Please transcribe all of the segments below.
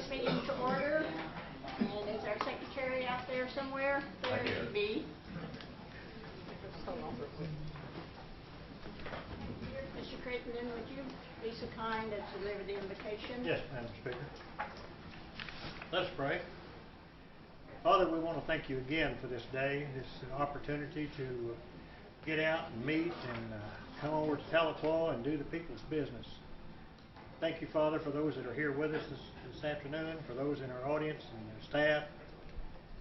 this meeting to order. And is our secretary out there somewhere? There should be. Mr. Crittenden, would you be so kind as to deliver the invocation? Yes, Madam Speaker. Let's pray. Father, we want to thank you again for this day, this opportunity to get out and meet and come over to Tahlequah and do the people's business. Thank you, Father, for those that are here with us this afternoon, for those in our audience and the staff.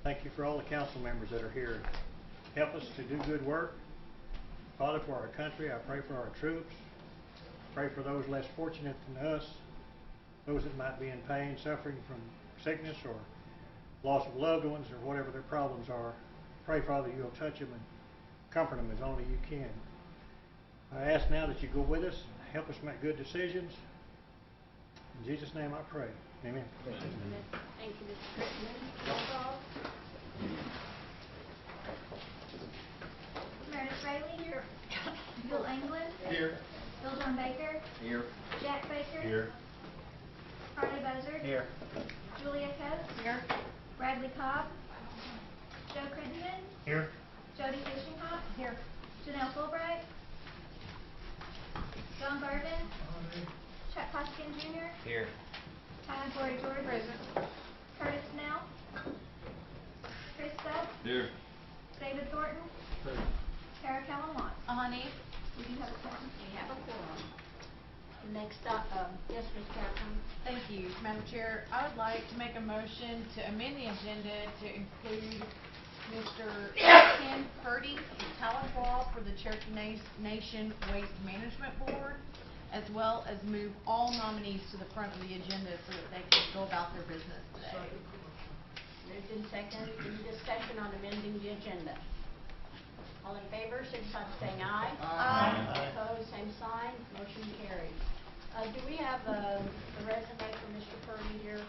Thank you for all the council members that are here. Help us to do good work. Father, for our country, I pray for our troops. Pray for those less fortunate than us, those that might be in pain, suffering from sickness or loss of loved ones or whatever their problems are. Pray, Father, you'll touch them and comfort them as only you can. I ask now that you go with us and help us make good decisions. In Jesus' name I pray. Amen. Thank you, Mr. Crittenden. Roll call. Meredith Bailey. Here. Bill England. Here. Bill John Baker. Here. Jack Baker. Here. Friday Buzzard. Here. Julia Coates. Here. Bradley Cobb. Joe Crittenden. Here. Jody Fishinghop. Here. Janelle Fulbright. John Garvin. Chuck Hoskin Jr. Here. Tyler Corey George. Present. Curtis Snell. Chris Stubb. Here. David Thornton. Tara Kellen Watts. Honey. We do have a quorum. We have a quorum. Next up, yes, Ms. Catherine. Thank you, Madam Chair. I would like to make a motion to amend the agenda to include Mr. Ken Purdy of Tahlequah for the Cherokee Nation Waste Management Board, as well as move all nominees to the front of the agenda so that they can go about their business today. Moved in second. Any discussion on amending the agenda? All in favor, signify by saying aye. Aye. Opposed, same sign. Motion carries. Do we have the resume for Mr. Purdy here?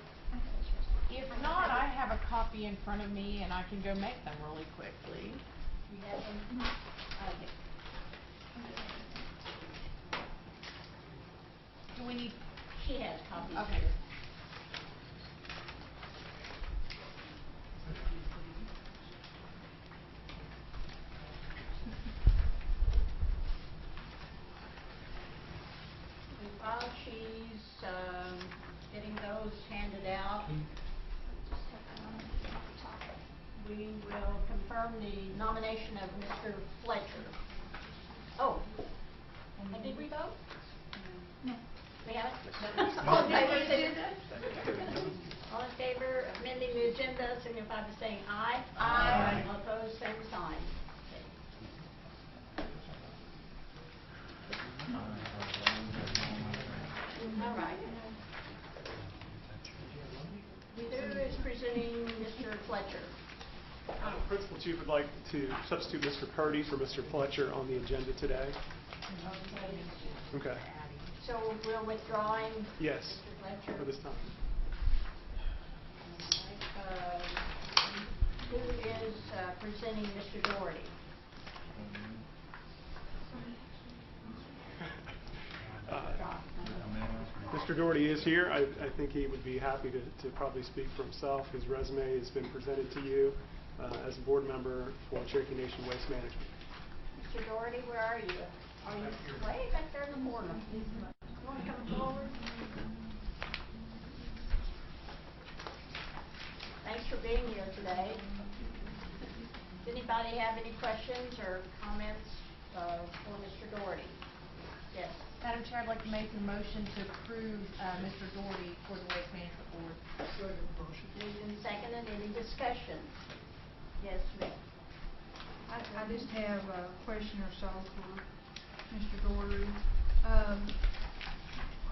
If not, I have a copy in front of me and I can go make them really quickly. You have them? Okay. Do we need? She has copies Okay. here. While she's getting those handed out, we will confirm the nomination of Mr. Fletcher. Oh, and did we vote? No. We haven't? All in favor, all in favor of amending the agenda, signify by saying aye. Aye. All opposed, same sign. All right. Who is presenting Mr. Fletcher? Principal Chief would like to substitute Mr. Purdy for Mr. Fletcher on the agenda today. Okay. Okay. So we're withdrawing Yes, Mr. Fletcher? for this time. Who is presenting Mr. Doherty? Mr. Doherty is here. I think he would be happy to probably speak for himself. His resume has been presented to you as a board member for Cherokee Nation Waste Management. Mr. Doherty, where are you? Are you way back there in the corner? You want to come forward? Thanks for being here today. Does anybody have any questions or comments for Mr. Doherty? Yes. Madam Chair, I'd like to make a motion to approve Mr. Doherty for the Waste Management Board. Moved and seconded. Any discussion? Yes, ma'am. I just have a question or so for Mr. Doherty.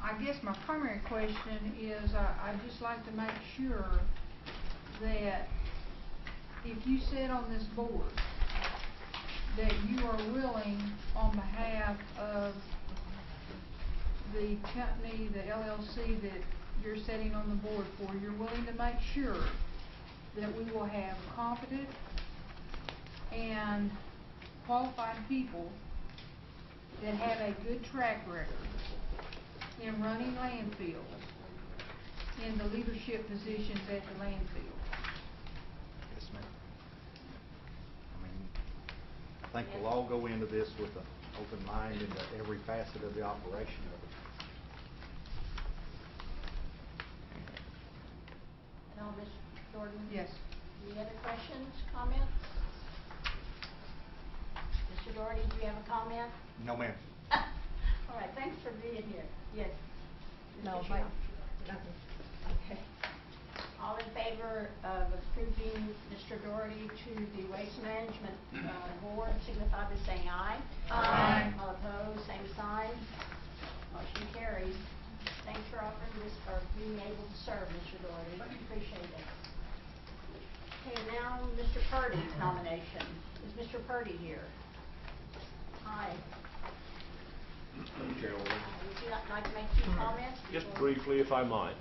I guess my primary question is I'd just like to make sure that if you sit on this board, that you are willing on behalf of the company, the LLC that you're sitting on the board for, you're willing to make sure that we will have competent and qualified people that have a good track record in running landfills in the leadership positions at the landfill. Yes, ma'am. I mean, I think we'll all go into this with an open mind into every facet of the operation of it. And all, Ms. Jordan? Yes. Any other questions, comments? Mr. Doherty, do you have a comment? No, ma'am. All right, thanks for being here. Yes. No, Mr. thank- Shaw? Okay. All in favor of approving Mr. Doherty to the Waste Management Board, signify by saying aye. Aye. All opposed, same sign. Motion carries. Thanks for offering this, for being able to serve, Mr. Doherty. Appreciate it. Okay, now Mr. Purdy's nomination. Is Mr. Purdy here? Hi. Madam Chairwoman. Would you like to make a few comments? Just before- briefly, if I might.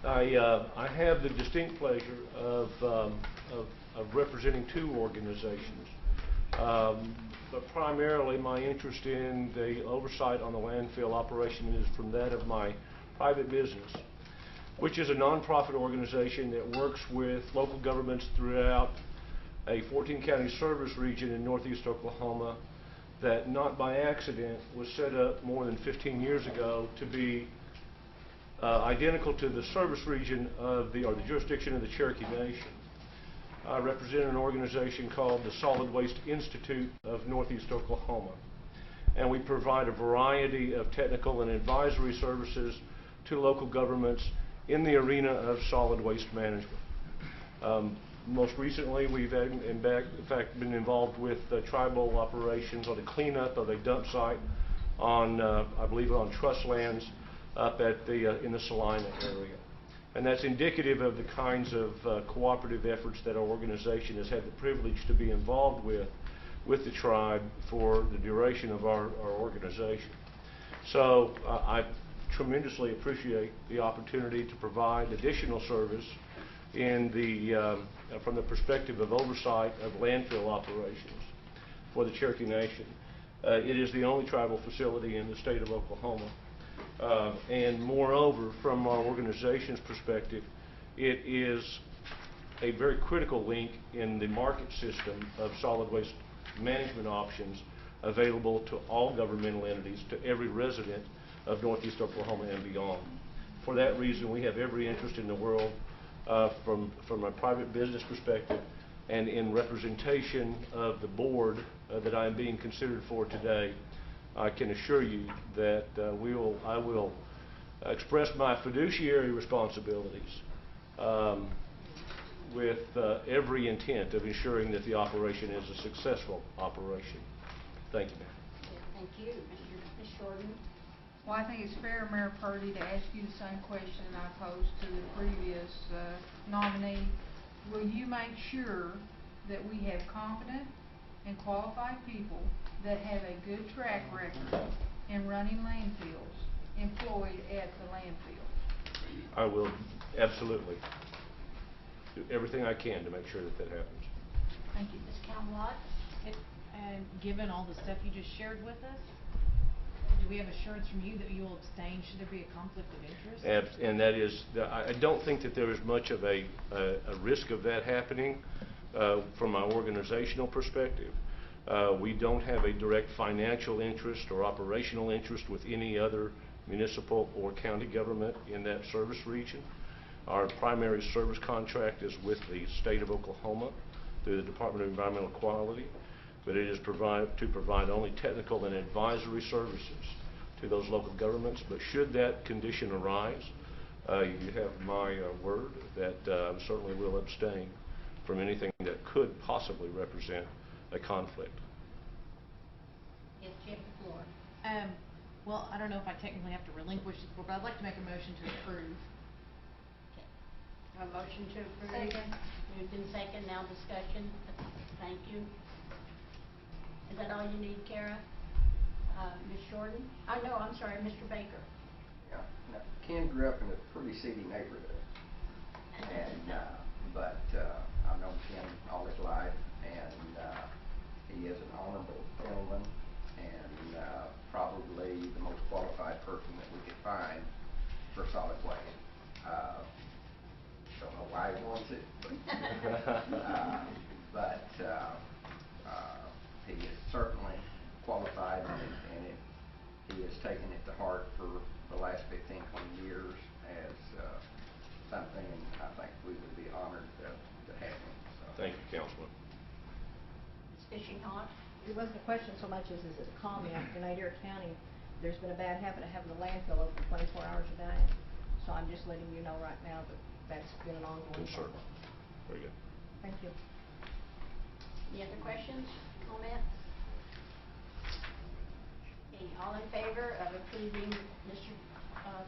I have the distinct pleasure of representing two organizations. But primarily my interest in the oversight on the landfill operation is from that of my private business, which is a nonprofit organization that works with local governments throughout a 14-county service region in northeast Oklahoma that, not by accident, was set up more than 15 years ago to be identical to the service region of the jurisdiction of the Cherokee Nation. I represent an organization called the Solid Waste Institute of Northeast Oklahoma, and we provide a variety of technical and advisory services to local governments in the arena of solid waste management. Most recently, we've in fact been involved with tribal operations on the cleanup of a dump site on, I believe, on trust lands up at in the Salina area. And that's indicative of the kinds of cooperative efforts that our organization has had the privilege to be involved with the tribe for the duration of our organization. So I tremendously appreciate the opportunity to provide additional service in from the perspective of oversight of landfill operations for the Cherokee Nation. It is the only tribal facility in the state of Oklahoma. And moreover, from our organization's perspective, it is a very critical link in the market system of solid waste management options available to all governmental entities, to every resident of northeast Oklahoma and beyond. For that reason, we have every interest in the world from a private business perspective, and in representation of the board that I am being considered for today. I can assure you that I will express my fiduciary responsibilities with every intent of ensuring that the operation is a successful operation. Thank you, ma'am. Thank you. Ms. Jordan? Well, I think it's fair, Mayor Purdy, to ask you the same question I posed to the previous nominee. Will you make sure that we have competent and qualified people that have a good track record in running landfills employed at the landfill? I will absolutely do everything I can to make sure that happens. Thank you. Ms. Calmlott? And given all the stuff you just shared with us, do we have assurance from you that you will abstain should there be a conflict of interest? And that is, I don't think that there is much of a risk of that happening from our organizational perspective. We don't have a direct financial interest or operational interest with any other municipal or county government in that service region. Our primary service contract is with the state of Oklahoma through the Department of Environmental Quality, but it is to provide only technical and advisory services to those local governments. But should that condition arise, you have my word that I certainly will abstain from anything that could possibly represent a conflict. Yes, you have the floor. Well, I don't know if I technically have to relinquish this board, but I'd like to make a motion to approve. Okay. A motion to approve? Second. Moved in second, now discussion. Thank you. Is that all you need, Kara? Ms. Jordan? Oh, no, I'm sorry, Mr. Baker. Yeah, now, Ken grew up in a pretty seedy neighborhood, and but I've known Ken all his life, and he is an honorable gentleman, and probably the most qualified person that we could find for solid waste. everybody wants it. But he is certainly qualified, and he has taken it to heart for the last 15, 20 years as something, and I think we would be honored to have him. So. Thank you, Councilman. Ms. Fishing Hawk? It wasn't a question so much as is it a comment. In Adair County, there's been a bad habit of having the landfill open 24 hours a day. So I'm just letting you know right now that that's been an ongoing Yes, sir. problem. Very good. Thank you. Any other questions, comments? Okay, all in favor of approving Mr.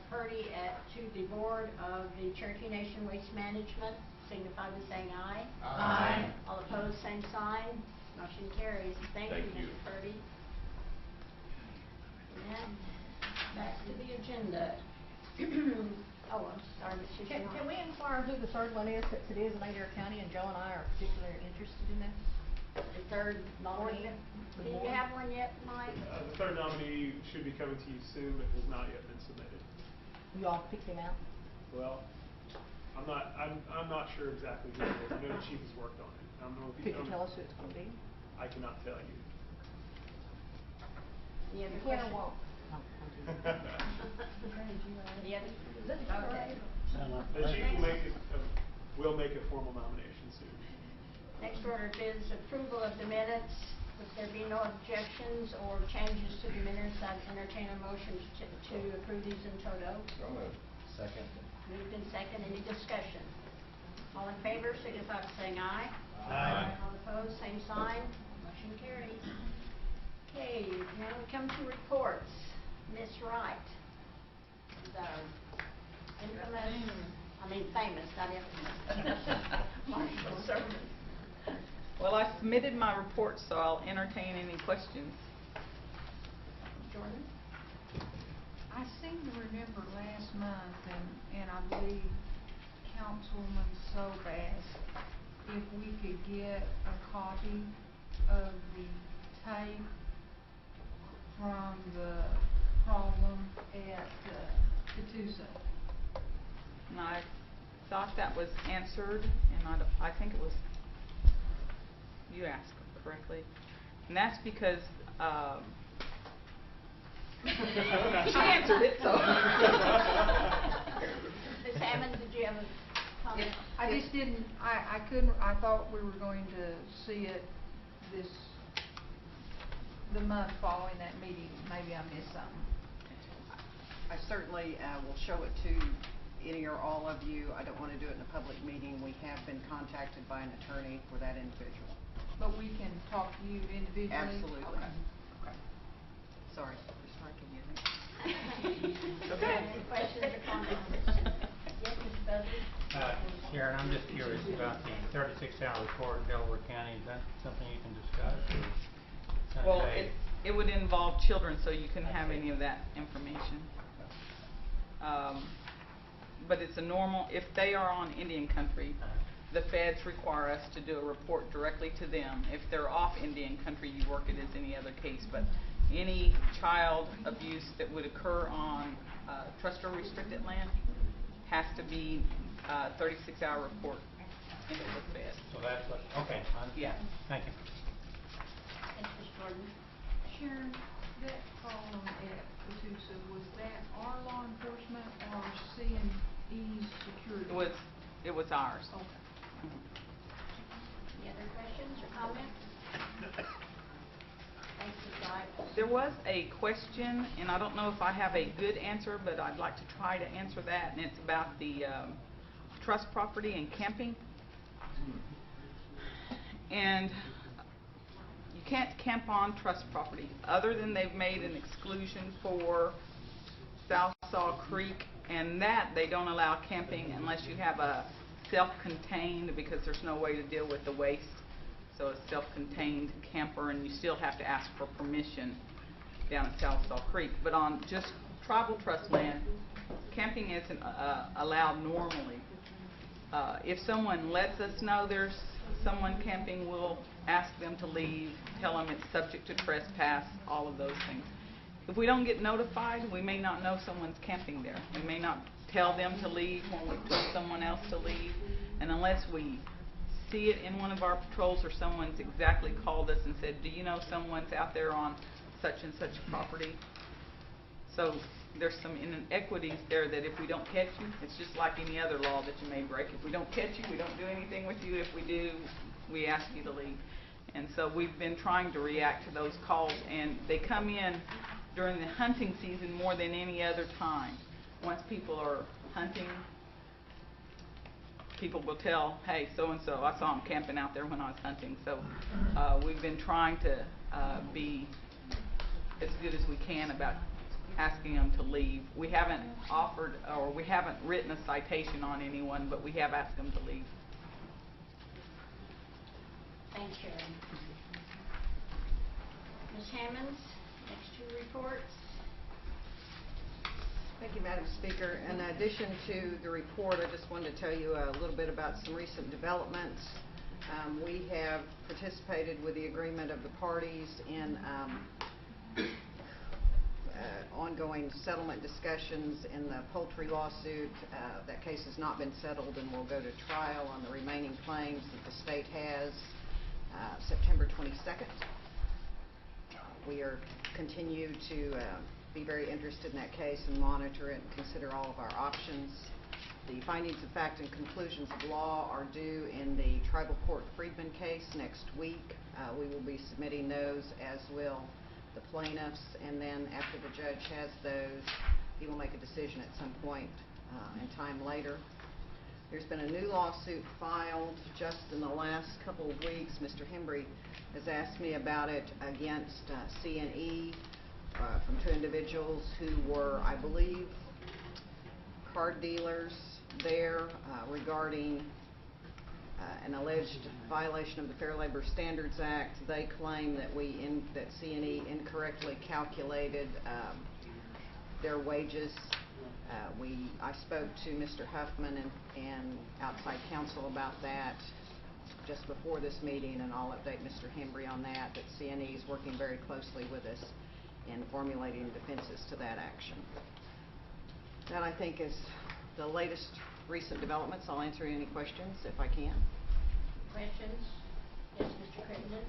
Purdy to the board of the Cherokee Nation Waste Management, signify by saying aye. Aye. All opposed, same sign. Motion carries. Thank you, Thank you. Mr. Purdy. And back to the agenda. Oh, I'm sorry, Mr. Can Chairman. we inquire who the third one is, since it is in Adair County and Joe and I are particularly interested in that? The third nominee. Do you have one yet, Mike? The third nominee should be coming to you soon, but has not yet been submitted. You all picked him out? Well, I'm not sure exactly who it is. I know the chief has worked on it. I don't know if Could you tell us who it's going to be? I cannot tell you. Any other You can or questions? won't? Any other? Okay. The chief will make a formal nomination soon. Next order is approval of the minutes. If there be no objections or changes to the minutes, I'd entertain a motion to approve these in toto. So moved. Second. Moved in second. Any discussion? All in favor, signify by saying aye. Aye. All opposed, same sign. Motion carried. Okay, now we come to reports. Miss Wright is our infamous, famous, not infamous, marshal service. Well, I submitted my report, so I'll entertain any questions. Jordan? I seem to remember last month, and I believe Councilwoman Sobas, if we could get a copy of the tape from the problem at Catoosa. And I thought that was answered, and I think it was, you asked correctly. And that's because, she answered it, so. Ms. Hammond, did you have a comment? I just didn't, I thought we were going to see it the month following that meeting. Maybe I missed something. I certainly will show it to any or all of you. I don't want to do it in a public meeting. We have been contacted by an attorney for that individual. But we can talk to you individually? Absolutely. Okay. Sorry for striking you. Okay. Any questions or comments? Yes, Mr. Buzzard? Sharon, I'm just curious about the 36-hour report in Delaware County. Is that something you can discuss? Well, it would involve children, so you couldn't have any of that information. But it's a normal, if they are on Indian country, the feds require us to do a report directly to them. If they're off Indian country, you work it as any other case. But any child abuse that would occur on trust or restricted land has to be a 36-hour report into the feds. So that's what, okay. Yeah. Thank you. Yes, Ms. Jordan? Sharon, that problem at Catoosa, was that our law enforcement or C&E's security? It was ours. Okay. Any other questions or comments? Thanks, Ms. Wright. There was a question, and I don't know if I have a good answer, but I'd like to try to answer that, and it's about the trust property and camping. And you can't camp on trust property, other than they've made an exclusion for South Saw Creek, and that they don't allow camping unless you have a self-contained, because there's no way to deal with the waste. So a self-contained camper, and you still have to ask for permission down at South Saw Creek. But on just tribal trust land, camping isn't allowed normally. If someone lets us know there's someone camping, we'll ask them to leave, tell them it's subject to trespass, all of those things. If we don't get notified, we may not know someone's camping there. We may not tell them to leave when we've told someone else to leave. And unless we see it in one of our patrols or someone's exactly called us and said, do you know someone's out there on such and such property? So there's some inequities there that if we don't catch you, it's just like any other law that you may break. If we don't catch you, we don't do anything with you. If we do, we ask you to leave. And so we've been trying to react to those calls, and they come in during the hunting season more than any other time. Once people are hunting, people will tell, hey, so-and-so, I saw him camping out there when I was hunting. So we've been trying to be as good as we can about asking them to leave. We haven't offered, or we haven't written a citation on anyone, but we have asked them to leave. Thanks, Sharon. Ms. Hammonds, next two reports. Thank you, Madam Speaker. In addition to the report, I just wanted to tell you a little bit about some recent developments. We have participated with the agreement of the parties in ongoing settlement discussions in the poultry lawsuit. That case has not been settled and will go to trial on the remaining claims that the state has September 22nd. We are continue to be very interested in that case and monitor it and consider all of our options. The findings of fact and conclusions of law are due in the tribal court Friedman case next week. We will be submitting those, as will the plaintiffs, and then after the judge has those, he will make a decision at some point in time later. There's been a new lawsuit filed just in the last couple of weeks. Mr. Hembry has asked me about it against C&E from two individuals who were, I believe, card dealers there regarding an alleged violation of the Fair Labor Standards Act. They claim that that C&E incorrectly calculated their wages. I spoke to Mr. Huffman and outside counsel about that just before this meeting, and I'll update Mr. Hembry on that C&E is working very closely with us in formulating defenses to that action. That, I think, is the latest recent developments. I'll answer any questions if I can. Questions? Yes, Mr. Crittenden?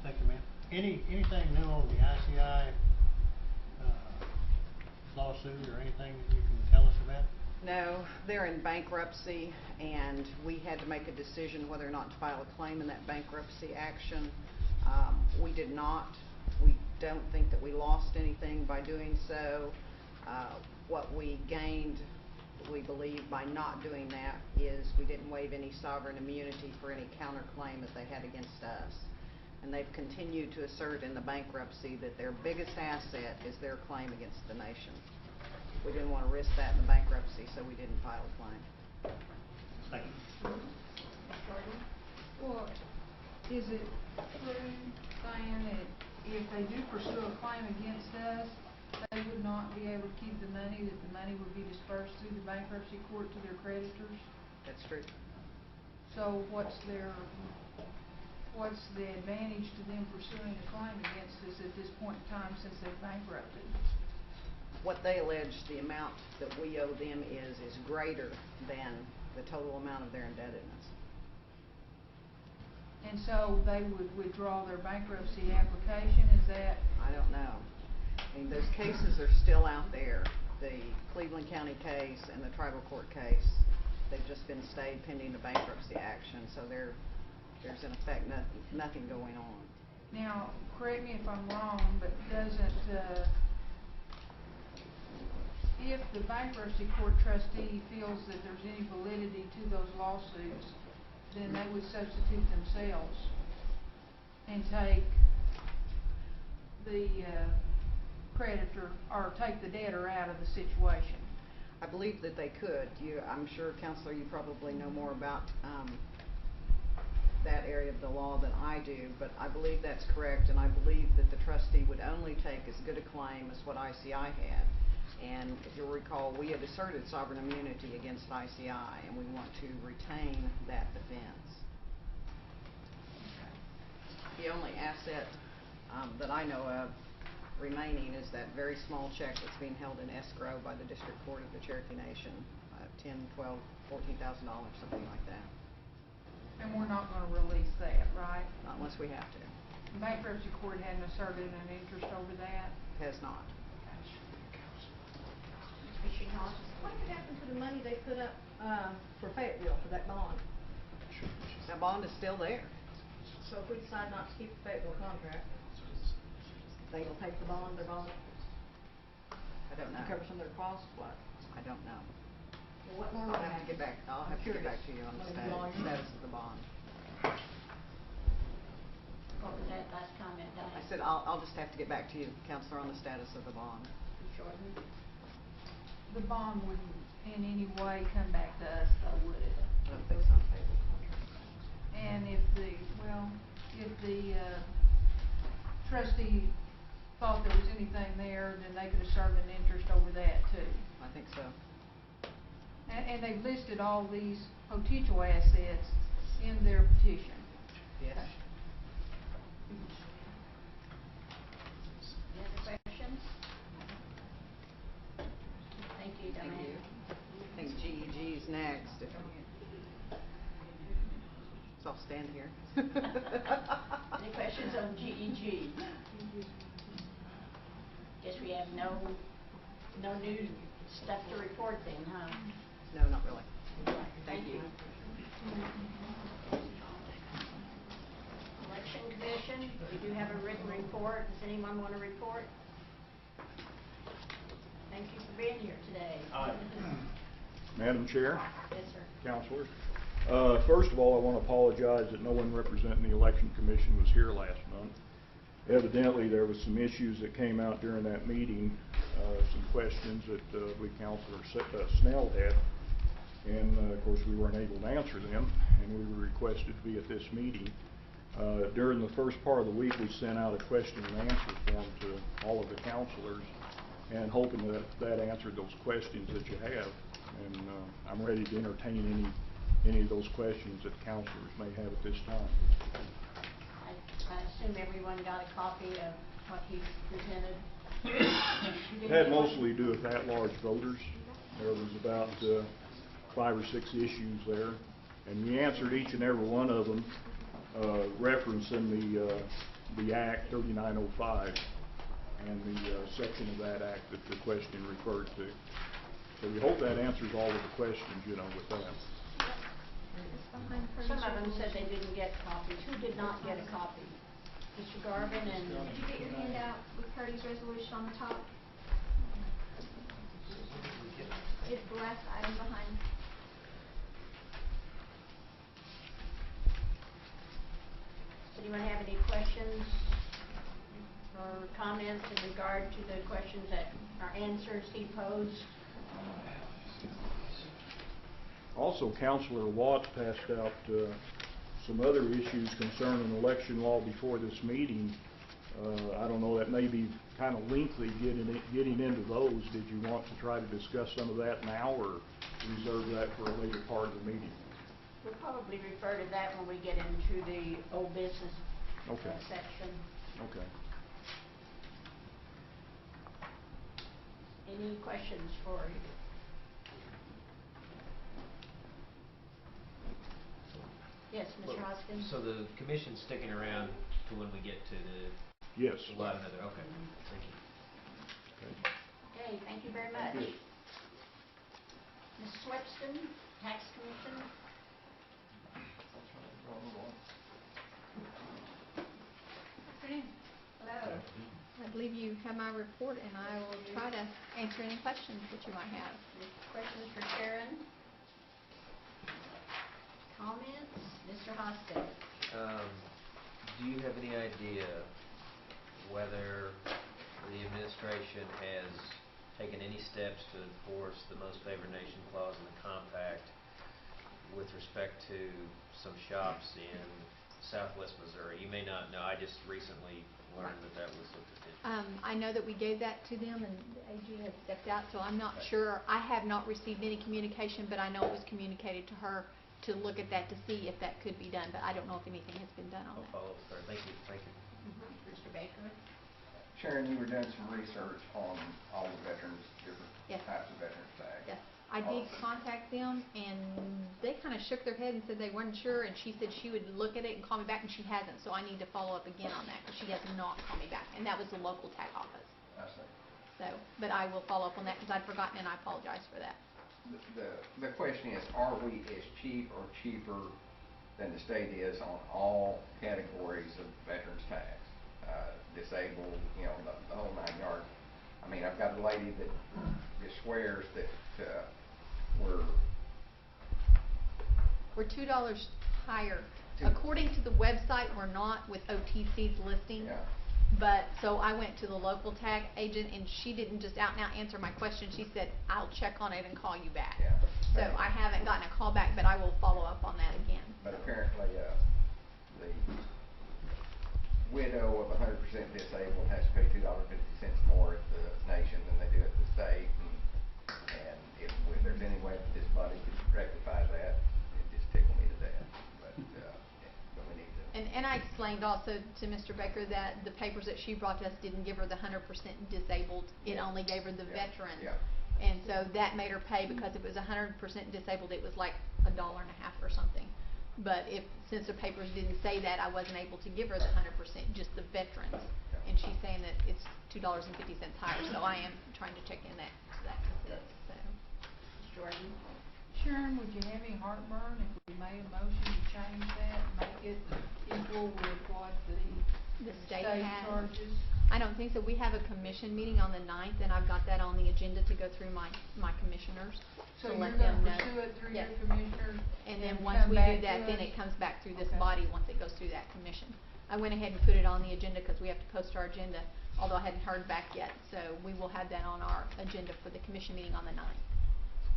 Thank you, ma'am. Anything new on the ICI lawsuit or anything that you can tell us about? No, they're in bankruptcy, and we had to make a decision whether or not to file a claim in that bankruptcy action. We did not. We don't think that we lost anything by doing so. What we gained, we believe, by not doing that is we didn't waive any sovereign immunity for any counterclaim that they had against us. And they've continued to assert in the bankruptcy that their biggest asset is their claim against the nation. We didn't want to risk that in the bankruptcy, so we didn't file a claim. Thank you. Well, is it true, Diane, that if they do pursue a claim against us, they would not be able to keep the money, that the money would be dispersed through the bankruptcy court to their creditors? That's true. So what's the advantage to them pursuing a claim against us at this point in time since they've bankrupted? What they allege the amount that we owe them is greater than the total amount of their indebtedness. And so they would withdraw their bankruptcy application, is that? I don't know. I mean, those cases are still out there. The Cleveland County case and the tribal court case, they've just been stayed pending the bankruptcy action, so there's in effect nothing going on. Now, correct me if I'm wrong, but doesn't, if the bankruptcy court trustee feels that there's any validity to those lawsuits, then they would substitute themselves and take the creditor, or take the debtor out of the situation. I believe that they could. I'm sure, Counselor, you probably know more about that area of the law than I do, but I believe that's correct, and I believe that the trustee would only take as good a claim as what ICI had. And if you'll recall, we had asserted sovereign immunity against ICI, and we want to retain that defense. The only asset that I know of remaining is that very small check that's being held in escrow by the District Court of the Cherokee Nation $10, $12, $14,000, something like that, And we're not gonna release that, right? not unless we have to. Bankruptcy court hadn't asserted an interest over that. Has not. Mr. House? What could happen to the money they put up, for Fayetteville, for that bond? That bond is still there. So if we decide not to keep the Fayetteville contract, they will pay for the bond, their bond, I don't know. to cover some of their costs, what? I don't know. Well, what I'll normally have to get back, happens? I'll I'm have to get curious. back to you on the Maybe lawyer. status of the bond. What was that last comment, Diane? I said, I'll just have to get back to you, Counselor, on the status of the bond. Jordan? The bond wouldn't in any way come back to us, though, would it? I don't think so. And if the trustee thought there was anything there, then they could have served an interest over that too. I think so. And they've listed all these potential assets in their petition. Yes. Any other questions? Thank you, Diane. Thank you. I think GEG's next. So I'll stand here. Any questions on GEG? Guess we have no new stuff to report then, huh? No, not really. Thank you. Election Commission, we do have a written report. Does anyone want to report? Thank you for being here today. Madam Chair, Yes, sir. Counselors. First of all, I want to apologize that no one representing the Election Commission was here last month. Evidently, there was some issues that came out during that meeting, some questions that we Councilor Snell had, and of course we weren't able to answer them, and we were requested to be at this meeting. During the first part of the week, we sent out a question and answer form to all of the councilors, and hoping that answered those questions that you have. And I'm ready to entertain any of those questions that councilors may have at this time. I assume everyone got a copy of what he presented. It had mostly to do with at-large voters. There was about 5 or 6 issues there, and we answered each and every one of them, referencing the Act 3905 and the section of that act that the question referred to. So we hope that answers all of the questions, with that. Some of them said they didn't get copies. Who did not get a copy? Mr. Garvin and... Did you get your handout with Purdy's resolution on the top? It's the last item behind. Does anyone have any questions or comments in regard to the questions or answers he posed? Also, Councilor Watts passed out some other issues concerning election law before this meeting. I don't know, that may be kind of lengthy getting into those. Did you want to try to discuss some of that now, or reserve that for a later part of the meeting? We'll probably refer to that when we get into the old business section. Okay. Any questions for you? Yes, Mr. Hoskins? So the commission's sticking around to when we get to the... Yes. We'll have another, okay, thank you. Okay, thank you very much. Ms. Swepson, Tax Commission? Afternoon. Hello. I believe you have my report, and I will try to answer any questions that you might have. Questions for Sharon? Comments? Mr. Hoskins? Do you have any idea whether the administration has taken any steps to enforce the most favored nation clause in the compact with respect to some shops in southwest Missouri? You may not know. I just recently learned that was a potential. I know that we gave that to them, and AG has stepped out, so I'm not sure. I have not received any communication, but I know it was communicated to her to look at that to see if that could be done, but I don't know if anything has been done on that. I'll follow up with her. Thank you. Thank you. Mr. Baker? Sharon, you were doing some research on all the veterans, different Yes. types of veterans tags. Yes. I did contact them, and they kind of shook their head and said they weren't sure, and she said she would look at it and call me back, and she hasn't, so I need to follow up again on that, because she has not called me back, and that was the local tag office. I see. So, but I will follow up on that, because I'd forgotten, and I apologize for that. The question is, are we as cheap or cheaper than the state is on all categories of veterans tax? Disabled, you know, the whole 9 yards. I mean, I've got a lady that just swears that We're $2 higher. According to the website, we're not with OTC's listing. Yeah. But, so I went to the local tag agent, and she didn't just out and out answer my question. She said, I'll check on it and call you back. Yeah. So I haven't gotten a call back, but I will follow up on that again. But apparently, the widow of 100% disabled has to pay $2.50 more at the nation than they do at the state. And if there's any way that this body could rectify that, it just tickled me to death. But we need to. And I explained also to Mr. Baker that the papers that she brought to us didn't give her the 100% disabled. It only gave her the veterans. Yeah. And so that made her pay, because if it was 100% disabled, it was like $1.50 or something. But since the papers didn't say that, I wasn't able to give her the 100%, just the veterans. And she's saying that it's $2.50 higher, so I am trying to check in that to see. So, Jordan? Sharon, would you have any heartburn if we made a motion to change that, make it equal with what the state state has. charges? I don't think so. We have a commission meeting on the 9th, and I've got that on the agenda to go through my commissioners So to you're let them gonna know. pursue it through Yes. your commissioners? And then and once come we back do that, to then us? it comes back through this Okay. body once it goes through that commission. I went ahead and put it on the agenda because we have to post our agenda, although I hadn't heard back yet. So we will have that on our agenda for the commission meeting on the 9th.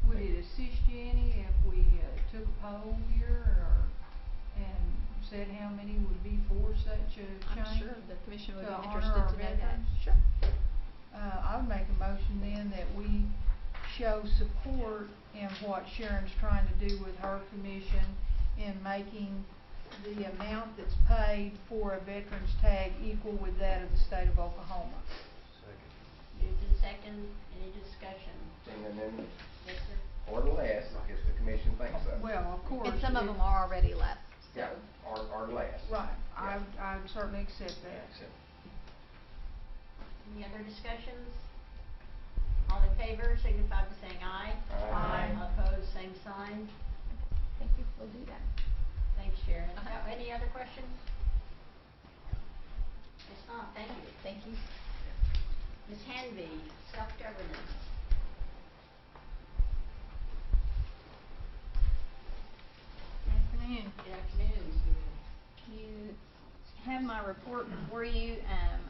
Would it assist you any if we took a poll here and said how many would be for such a change? I'm sure the commission would to be honor interested our to know that. veterans? Sure. I would make a motion then that we show support in what Sharon's trying to do with her commission in making the amount that's paid for a veteran's tag equal with that of the state of Oklahoma. Second. Moved in second, any discussion? Seeing none, Yes, sir. or less, if the commission thinks so. Well, of course. And some of them are already less. Yeah, or less. Right, Yeah. I would certainly accept that. Any other discussions? All in favor, signify by saying aye. Aye. Opposed, same sign. Thank you. We'll do that. Thanks, Sharon. Uh-huh. Any other questions? If not, thank you. Thank you. Ms. Hanby, self-governance. Afternoon. Good afternoon. You have my report before you.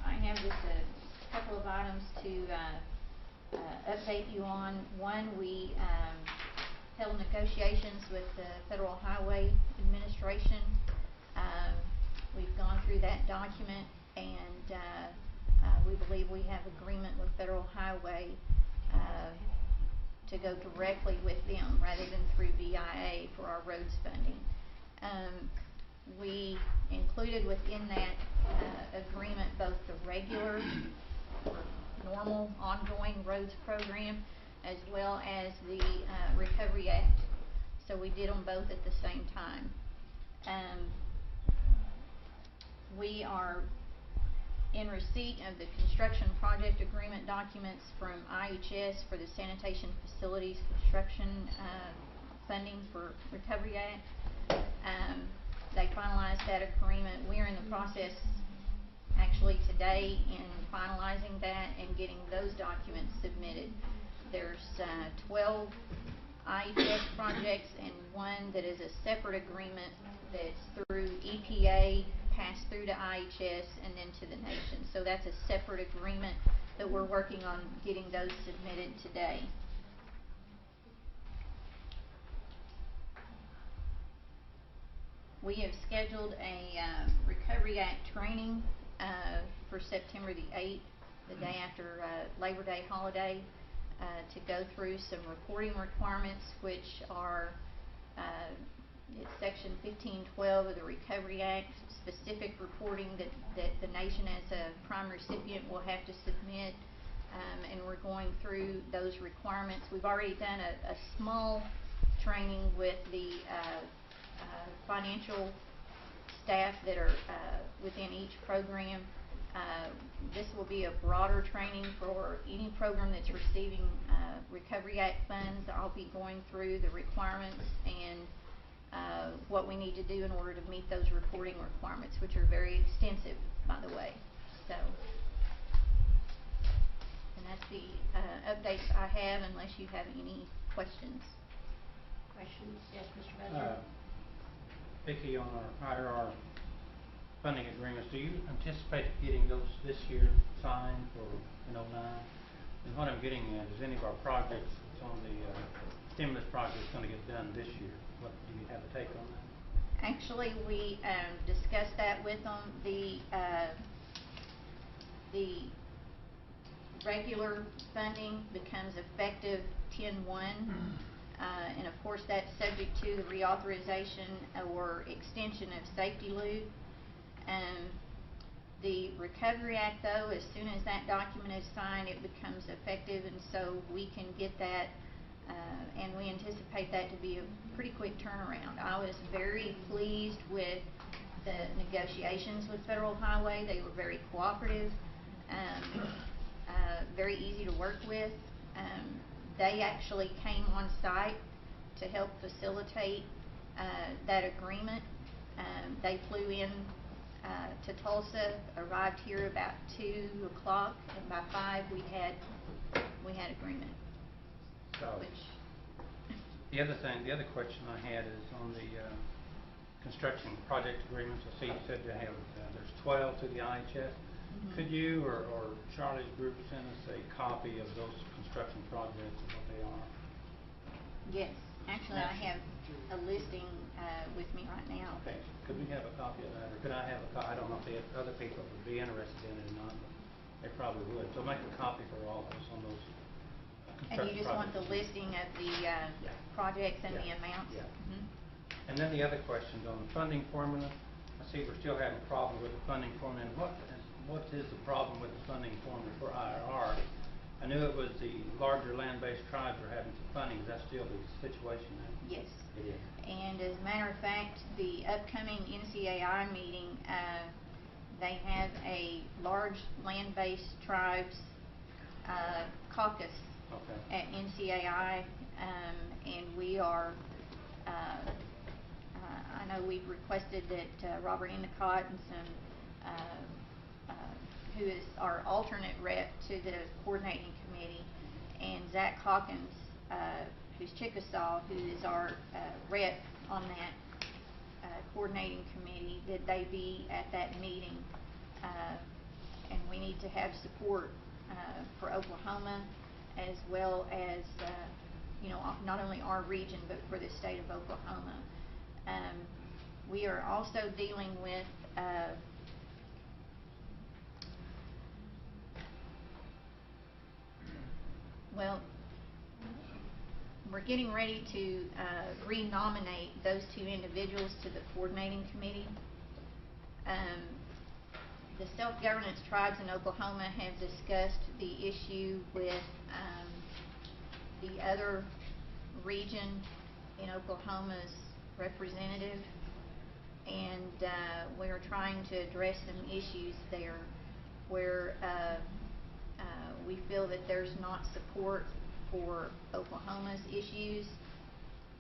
I have just a couple of items to update you on. One, we held negotiations with the Federal Highway Administration. We've gone through that document, and we believe we have agreement with Federal Highway to go directly with them rather than through VIA for our roads funding. We included within that agreement both the regular, normal, ongoing roads program as well as the Recovery Act. So we did them both at the same time. We are in receipt of the construction project agreement documents from IHS for the sanitation facilities construction funding for Recovery Act. They finalized that agreement. We're in the process actually today in finalizing that and getting those documents submitted. There's 12 IHS projects and one that is a separate agreement that's through EPA, passed through to IHS and then to the nation. So that's a separate agreement that we're working on getting those submitted today. We have scheduled a Recovery Act training for September the 8th, the day after Labor Day holiday, to go through some reporting requirements, which are it's Section 1512 of the Recovery Act, specific reporting that the nation as a prime recipient will have to submit. and we're going through those requirements. We've already done a small training with the financial staff that are within each program. This will be a broader training for any program that's receiving Recovery Act funds. I'll be going through the requirements and what we need to do in order to meet those reporting requirements, which are very extensive, by the way. So, and that's the updates I have, unless you have any questions. Questions? Yes, Mr. Badger? Vicki, on our IRR funding agreements, do you anticipate getting those this year signed for in 09? And what I'm getting at is any of our projects on the stimulus projects going to get done this year. What do you have a take on that? Actually, we discussed that with them. The regular funding becomes effective 10/1, and of course that's subject to the reauthorization or extension of safety loop. The Recovery Act, though, as soon as that document is signed, it becomes effective, and so we can get that, and we anticipate that to be a pretty quick turnaround. I was very pleased with the negotiations with Federal Highway. They were very cooperative, very easy to work with. They actually came on site to help facilitate that agreement. They flew in to Tulsa, arrived here about 2 o'clock, and by 5 we had agreement. So, the other question I had is on the construction project agreements. I see you said you have there's 12 to the IHS. Could you or Charlie's group send us a copy of those construction projects and what they are? Yes, actually I have a listing with me right now. Okay, could we have a copy of that, or could I have a copy? I don't know if the other people would be interested in it or not, but they probably would. So make a copy for all of us on those construction projects. And you just want the listing of the projects and the amounts? Yeah. And then the other questions on the funding formula. I see we're still having problems with the funding formula. And what is the problem with the funding formula for IRR? I knew it was the larger land-based tribes were having some funding. Is that still the situation now? Yes. It is. And as a matter of fact, the upcoming NCAI meeting, they have a large land-based tribes caucus at NCAI, and we are, I know we've requested that Robert Endicott and some who is our alternate rep to the coordinating committee, and Zach Hawkins, who's Chickasaw, who is our rep on that coordinating committee, that they be at that meeting. And we need to have support for Oklahoma, as well as not only our region but for the state of Oklahoma. We are also dealing with we're getting ready to renominate those 2 individuals to the coordinating committee. The self-governance tribes in Oklahoma have discussed the issue with the other region in Oklahoma's representative, and we are trying to address some issues there where we feel that there's not support for Oklahoma's issues,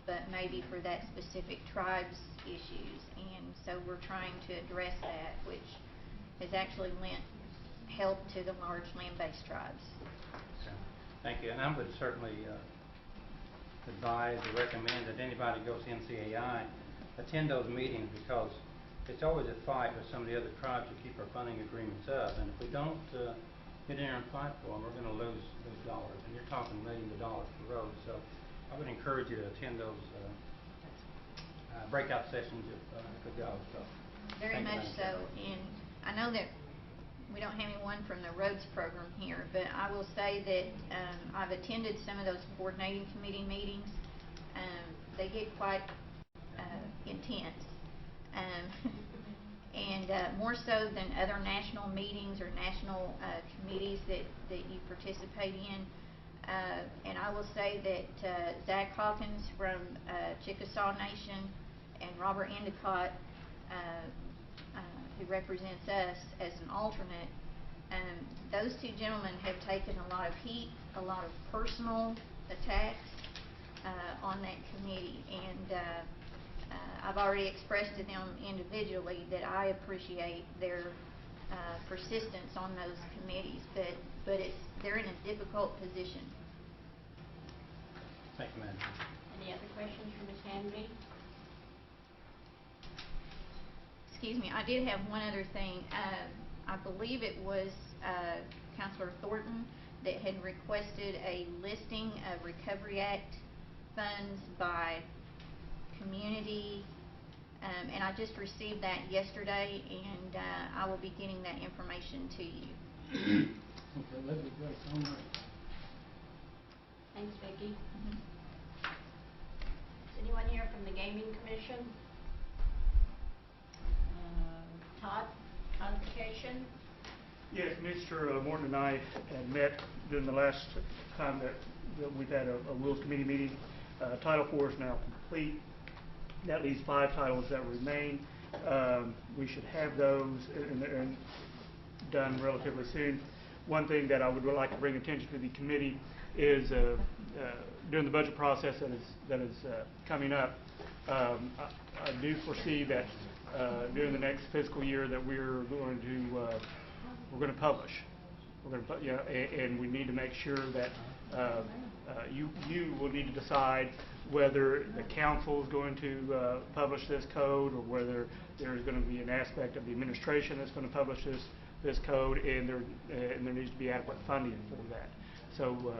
but maybe for that specific tribe's issues, and so we're trying to address that, which has actually lent help to the large land-based tribes. Okay. Thank you. And I would certainly advise or recommend that anybody goes to NCAI attend those meetings, because it's always a fight with some of the other tribes to keep our funding agreements up, and if we don't get in there and fight for them, we're going to lose dollars, and you're talking millions of dollars for roads. So I would encourage you to attend those breakout sessions if we go. So very much so. And I know that we don't have anyone from the roads program here, but I will say that I've attended some of those coordinating committee meetings. They get quite intense, and And more so than other national meetings or national committees that you participate in. And I will say that Zach Hawkins from Chickasaw Nation and Robert Endicott, who represents us as an alternate, those two gentlemen have taken a lot of heat, a lot of personal attacks on that committee. And I've already expressed to them individually that I appreciate their persistence on those committees, but they're in a difficult position. Thank you, Madam. Any other questions for Ms. Hanby? Excuse me, I did have one other thing. I believe it was Councilor Thornton that had requested a listing of Recovery Act funds by community, and I just received that yesterday, and I will be getting that information to you. Okay, let me go somewhere. Thanks, Vicki. Is anyone here from the Gaming Commission? Todd, codification? Yes, Mr. Morton and I had met during the last time that we've had a Rules Committee meeting. Title IV is now complete. That leaves 5 titles that remain. We should have those and done relatively soon. One thing that I would like to bring attention to the committee is during the budget process that is coming up, I do foresee that during the next fiscal year that we're going to publish. We're going to, and we need to make sure that you will need to decide whether the council is going to publish this code, or whether there's going to be an aspect of the administration that's going to publish this code, and there needs to be adequate funding for that. So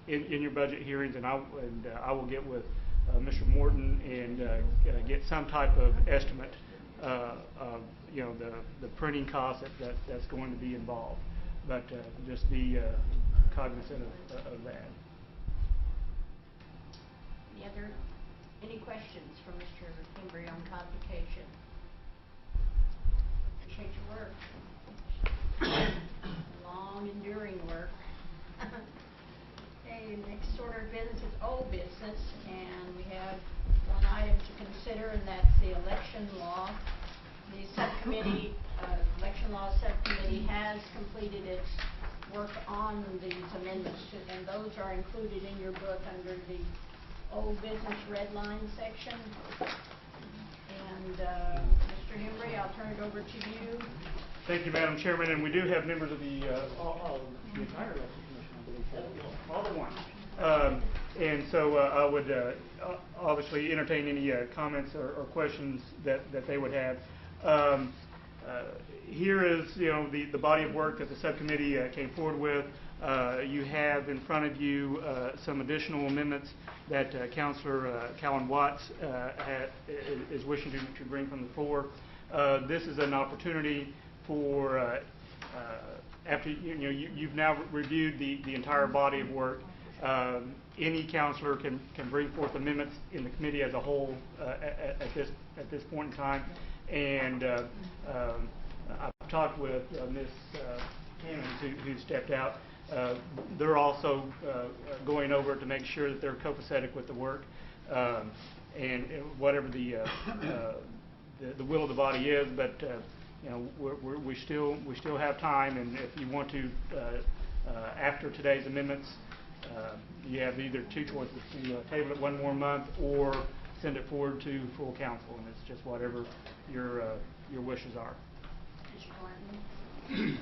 in your budget hearings, and I will get with Mr. Morton and get some type of estimate of the printing cost that's going to be involved. But just be cognizant of that. Any questions for Mr. Embry on codification? Appreciate your work. Long, enduring work. Okay, next order of business is old business, and we have one item to consider, and that's the election law. The subcommittee, election law subcommittee has completed its work on these amendments, and those are included in your book under the old business red line section. And Mr. Embry, I'll turn it over to you. Thank you, Madam Chairman, and we do have members of the entire election commission, I believe, all but one. And so I would obviously entertain any comments or questions that they would have. Here is, the body of work that the subcommittee came forward with. You have in front of you some additional amendments that Councilor Callan Watts is wishing to bring from the floor. This is an opportunity for after you've now reviewed the entire body of work. Any counselor can bring forth amendments in the committee as a whole at this point in time. And I've talked with Ms. Hammond, who stepped out. They're also going over to make sure that they're copacetic with the work, and whatever the will of the body is. But we still have time, and if you want to, after today's amendments, you have either two choices: to table it one more month or send it forward to full council, and it's just whatever your wishes are. Mr. Martin.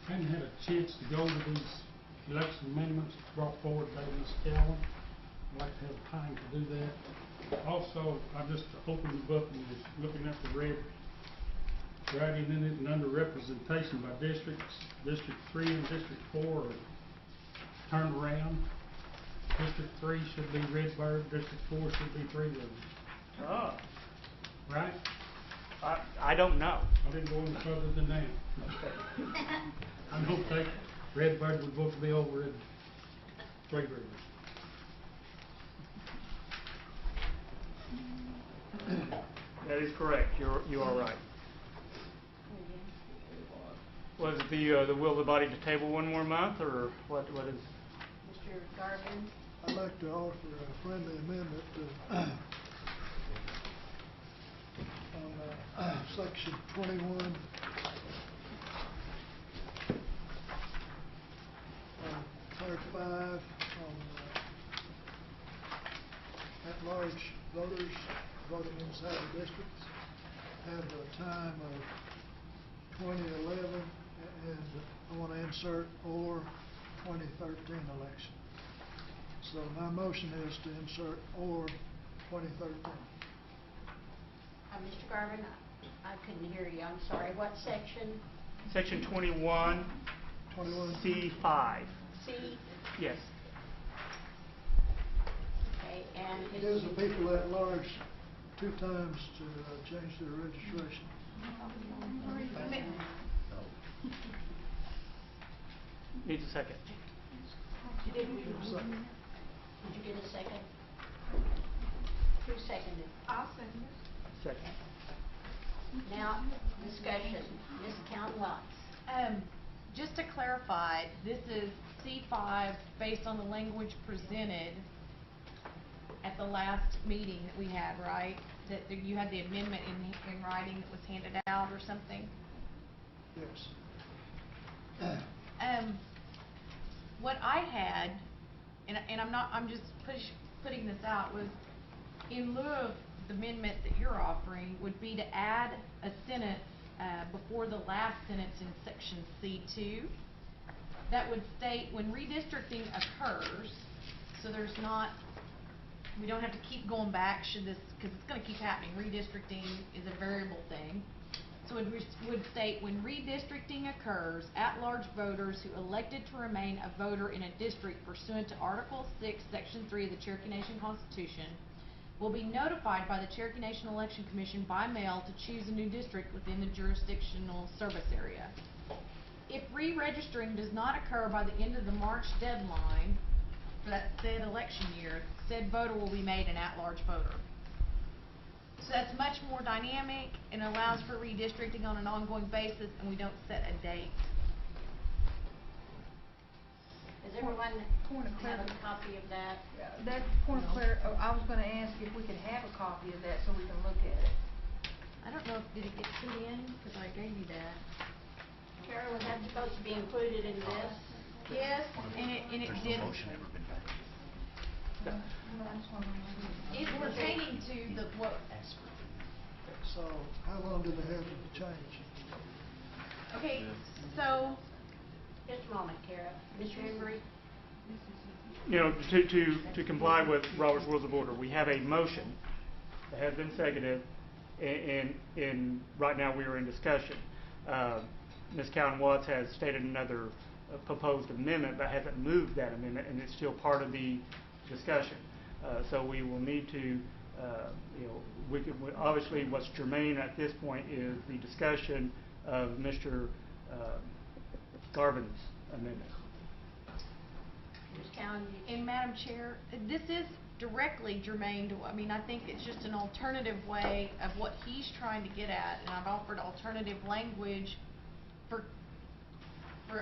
I hadn't had a chance to go over these election amendments brought forward by Ms. Callan. I'd like to have time to do that. Also, I just opened the book and was looking at the red writing in it, and under representation by districts, District 3 and District 4 are turned around. District 3 should be Redbird, District 4 should be Three Rivers. Oh. Right? I don't know. I didn't go any further than that. I don't think Redbird would both be over at Three Rivers. That is correct. You are right. Was it the will of the body to table one more month, or what is? Mr. Garvin? I'd like to offer a friendly amendment on section 21, part 5, on at-large voters voting inside the districts, have a time of 2011, and I want to insert or 2013 election. So my motion is to insert or 2013. Mr. Garvin, I couldn't hear you. I'm sorry. What section? Section 21, 21. C5. C? Yes. Okay, and It gives the people at large 2 times to change their registration. Needs a second. Did you get a second? Who seconded? I'll second it. Second. Now, discussion. Ms. Count Watts. Just to clarify, this is C5 based on the language presented at the last meeting that we had, right? That you had the amendment in writing that was handed out or something? Yes. What I had, and I'm just putting this out, was in lieu of the amendment that you're offering would be to add a sentence before the last sentence in section C2 that would state when redistricting occurs, so we don't have to keep going back should this, because it's going to keep happening. Redistricting is a variable thing. So it would state when redistricting occurs, at-large voters who elected to remain a voter in a district pursuant to Article 6, Section 3 of the Cherokee Nation Constitution will be notified by the Cherokee Nation Election Commission by mail to choose a new district within the jurisdictional service area. If re-registering does not occur by the end of the March deadline for that said election year, said voter will be made an at-large voter. So that's much more dynamic and allows for redistricting on an ongoing basis, and we don't set a date. Does everyone Point of have a copy of that? That's point of I was going to ask if we could have a copy of that so we can look at it. I don't know if did it get put in because I gave you that. Kara, was that supposed to be included in this? Yes, and it didn't. It's pertaining to the what? So how long do they have to change? Okay, so just a moment, Kara. Mr. Embry. You know, to comply with Robert's Rules of Order, we have a motion that has been seconded, and right now we are in discussion. Ms. Cowan Watts has stated another proposed amendment, but hasn't moved that amendment, and it's still part of the discussion. So we will need to, you know, obviously what's germane at this point is the discussion of Mr. Garvin's amendment. Ms. Cowan, and Madam Chair, this is directly germane to, I mean, I think it's just an alternative way of what he's trying to get at, and I've offered alternative language for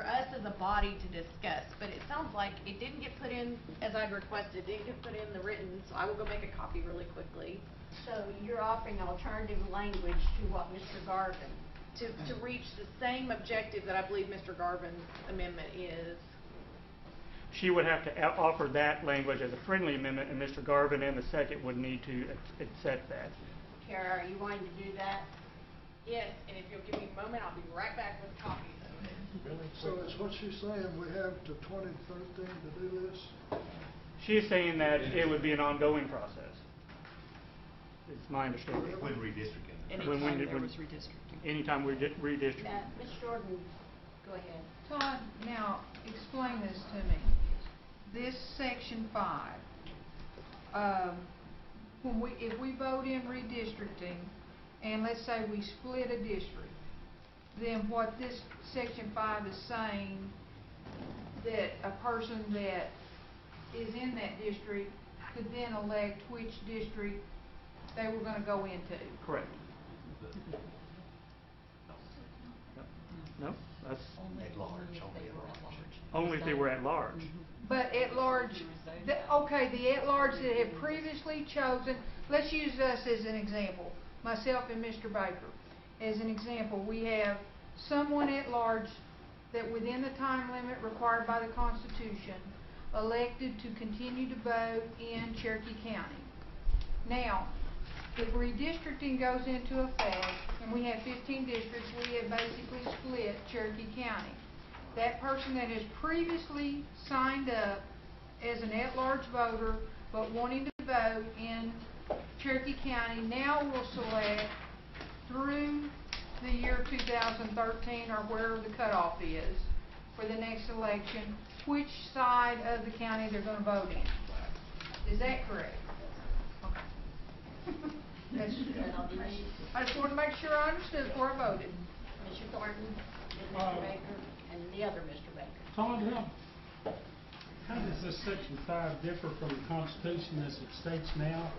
us as a body to discuss, but it sounds like it didn't get put in as I'd requested. It didn't get put in the written, so I will go make a copy really quickly. So you're offering alternative language to what Mr. Garvin? To reach the same objective that I believe Mr. Garvin's amendment is. She would have to offer that language as a friendly amendment, and Mr. Garvin and the second would need to accept that. Kara, are you going to do that? Yes, and if you'll give me a moment, I'll be right back with copies of it. So it's what she's saying, we have to 2013 to do this? She is saying that it would be an ongoing process. It's my understanding. When redistricting. Anytime there was redistricting. Anytime we redistricting. Ms. Jordan, go ahead. Todd, now explain this to me. This section 5, if we vote in redistricting, and let's say we split a district, then what this section 5 is saying, that a person that is in that district could then elect which district they were going to go into. Correct. No, that's At large, only at large. only if they were at large. But at large, the at large that have previously chosen, let's use us as an example, myself and Mr. Baker. As an example, we have someone at large that within the time limit required by the Constitution elected to continue to vote in Cherokee County. Now, if redistricting goes into effect, and we have 15 districts, we have basically split Cherokee County. That person that has previously signed up as an at-large voter but wanting to vote in Cherokee County now will select through the year 2013 or wherever the cutoff is for the next election, which side of the county they're going to vote in. Is that correct? Okay. I just wanted to make sure I understood before I voted. Mr. Thornton, Mr. Baker, and the other Mr. Baker. Todd, how does this section 5 differ from the Constitution as it states now?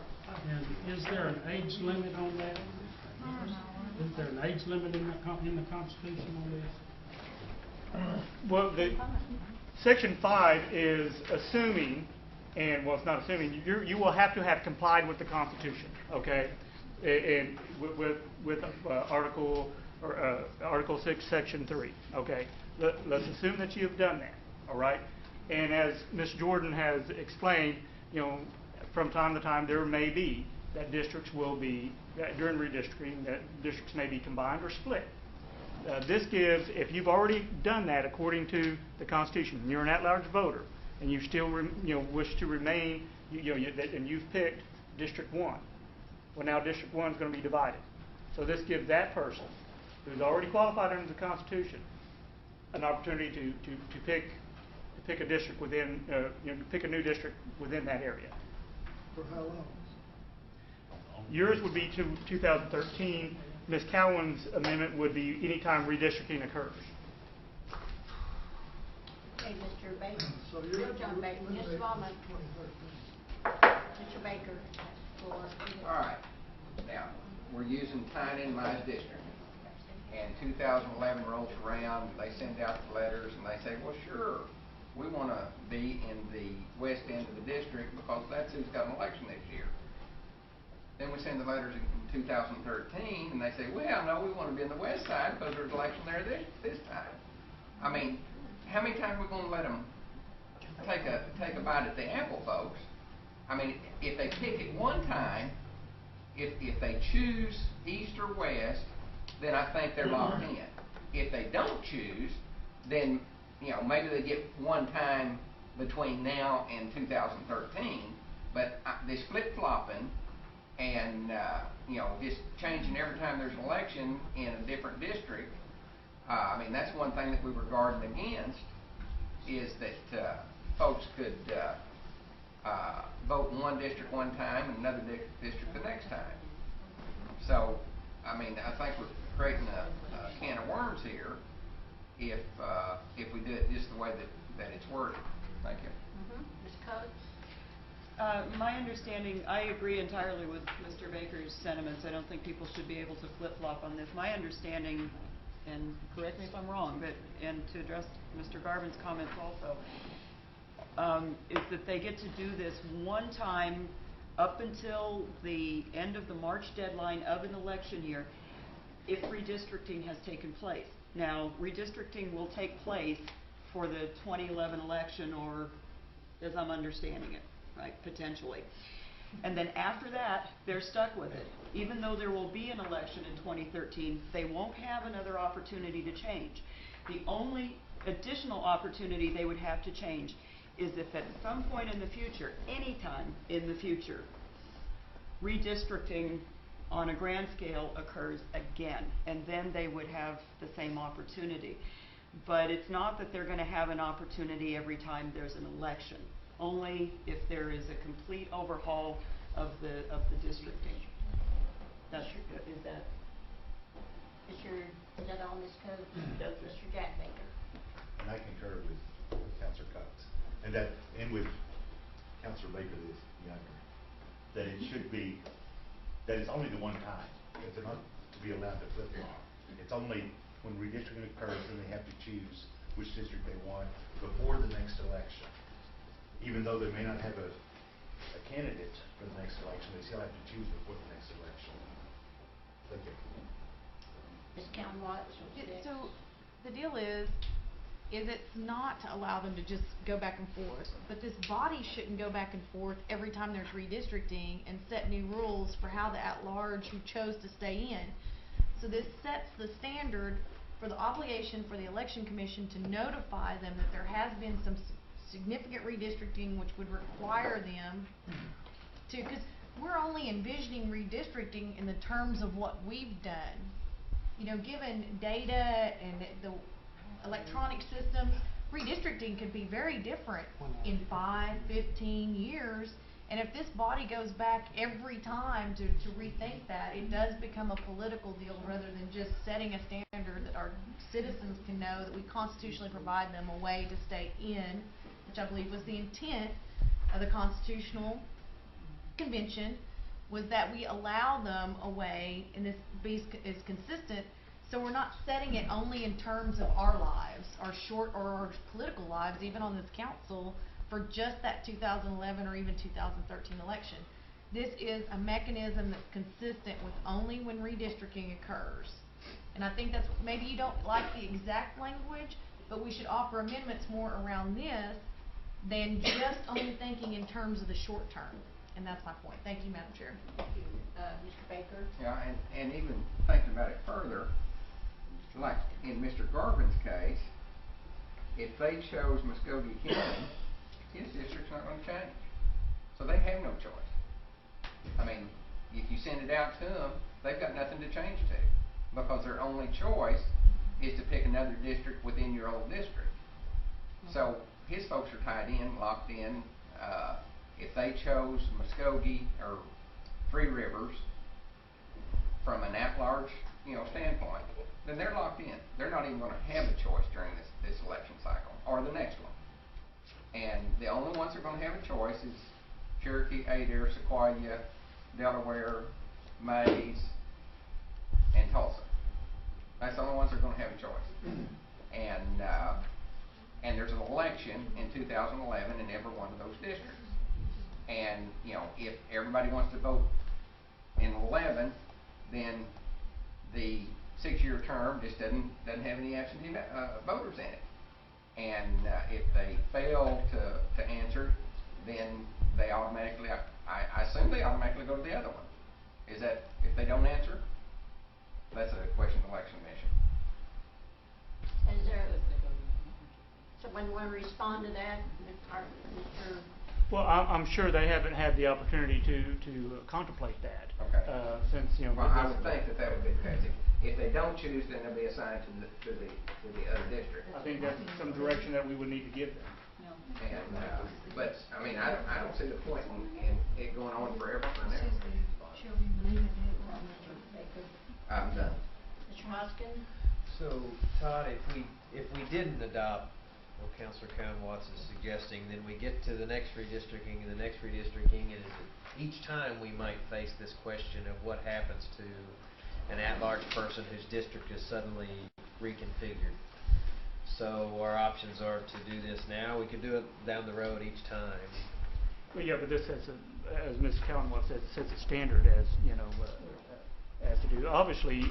And is there an age limit on that? Is there an age limit in the Constitution on this? Well, Section 5 is assuming, and well, it's not assuming, you will have to have complied with the Constitution, okay? And with Article 6, Section 3, okay? Let's assume that you have done that, all right? And as Ms. Jordan has explained, from time to time there may be that districts will be, during redistricting, that districts may be combined or split. This gives, if you've already done that according to the Constitution, and you're an at-large voter, and you still wish to remain, and you've picked District 1, well now District 1 is going to be divided. So this gives that person who's already qualified under the Constitution an opportunity to pick a district within, pick a new district within that area. For how long? Yours would be to 2013. Ms. Cowan's amendment would be anytime redistricting occurs. Okay, Mr. Baker. So you're John Baker, just a eliminating moment. 2013. Mr. Baker, floor. All right. Now, we're using tying in my district. And 2011 rolls around, and they send out the letters, and they say, well, sure, we want to be in the west end of the district because that's who's got an election this year. Then we send the letters in 2013, and they say, well, no, we want to be in the west side because there's an election there this time. I mean, how many times are we going to let them take a bite at the apple, folks? I mean, if they pick it one time, if they choose east or west, then I think they're locked in. If they don't choose, then maybe they get one time between now and 2013. But this flip-flopping and just changing every time there's an election in a different district. I mean, that's one thing that we were guarding against, is that folks could vote in one district one time and another district the next time. So, I mean, I think we're creating a can of worms here if we do it just the way that it's worded. Thank you. Ms. Coates? My understanding, I agree entirely with Mr. Baker's sentiments. I don't think people should be able to flip-flop on this. My understanding, and correct me if I'm wrong, and to address Mr. Garvin's comments also, is that they get to do this one time up until the end of the March deadline of an election year if redistricting has taken place. Now, redistricting will take place for the 2011 election, or as I'm understanding it, right, potentially. And then after that, they're stuck with it. Even though there will be an election in 2013, they won't have another opportunity to change. The only additional opportunity they would have to change is if at some point in the future, any time in the future, redistricting on a grand scale occurs again, and then they would have the same opportunity. But it's not that they're going to have an opportunity every time there's an election, only if there is a complete overhaul of the districting. Is that all, Ms. Coates? Mr. Jack Baker? And I concur with Councilor Coates, and with Councilor Baker is younger, that it should be, that it's only the one time, that they're not to be allowed to flip-flop. It's only when redistricting occurs, then they have to choose which district they want before the next election. Even though they may not have a candidate for the next election, they still have to choose before the next election. Thank you. Ms. Watts. So, the deal is it's not to allow them to just go back and forth, but this body shouldn't go back and forth every time there's redistricting and set new rules for how the at-large who chose to stay in. So this sets the standard for the obligation for the election commission to notify them that there has been some significant redistricting which would require them to, because we're only envisioning redistricting in the terms of what we've done. You know, given data and the electronic systems, redistricting could be very different in 5, 15 years. And if this body goes back every time to rethink that, it does become a political deal rather than just setting a standard that our citizens can know that we constitutionally provide them a way to stay in, which I believe was the intent of the Constitutional Convention, was that we allow them a way, and this is consistent, so we're not setting it only in terms of our lives, our short or our political lives, even on this council, for just that 2011 or even 2013 election. This is a mechanism that's consistent with only when redistricting occurs. And I think that's, maybe you don't like the exact language, but we should offer amendments more around this than just only thinking in terms of the short term. And that's my point. Thank you, Madam Chair. Thank you. Mr. Baker? Yeah, and even thinking about it further, like in Mr. Garvin's case, if they chose Muskogee County, his district's not going to change. So they have no choice. I mean, if you send it out to them, they've got nothing to change to, because their only choice is to pick another district within your old district. So his folks are tied in, locked in. If they chose Muskogee or Three Rivers from an at-large, standpoint, then they're locked in. They're not even going to have a choice during this election cycle or the next one. And the only ones that are going to have a choice is Cherokee, Adair, Sequoia, Delaware, Mays, and Tulsa. That's the only ones that are going to have a choice. And there's an election in 2011 in every one of those districts. And, if everybody wants to vote in 11, then the 6-year term just doesn't have any absentee voters in it. And if they fail to answer, then they automatically, I assume they automatically go to the other one. Is that, if they don't answer, that's a question of election commission. Is there someone want to respond to that? Mr. Well, I'm sure they haven't had the opportunity to contemplate that. Okay. Since, Well, I would think that would be the case. If they don't choose, then they'll be assigned to the other district. I think that's some direction that we would need to give them. And, but, I mean, I don't see the point in it going on forever and ever. I'm done. Mr. Hoskin? So, Todd, if we didn't adopt what Councilor Watts is suggesting, then we get to the next redistricting and the next redistricting, and each time we might face this question of what happens to an at-large person whose district is suddenly reconfigured. So our options are to do this now. We could do it down the road each time. Well, yeah, but this sets as Ms. Watts said, sets a standard as to do. Obviously,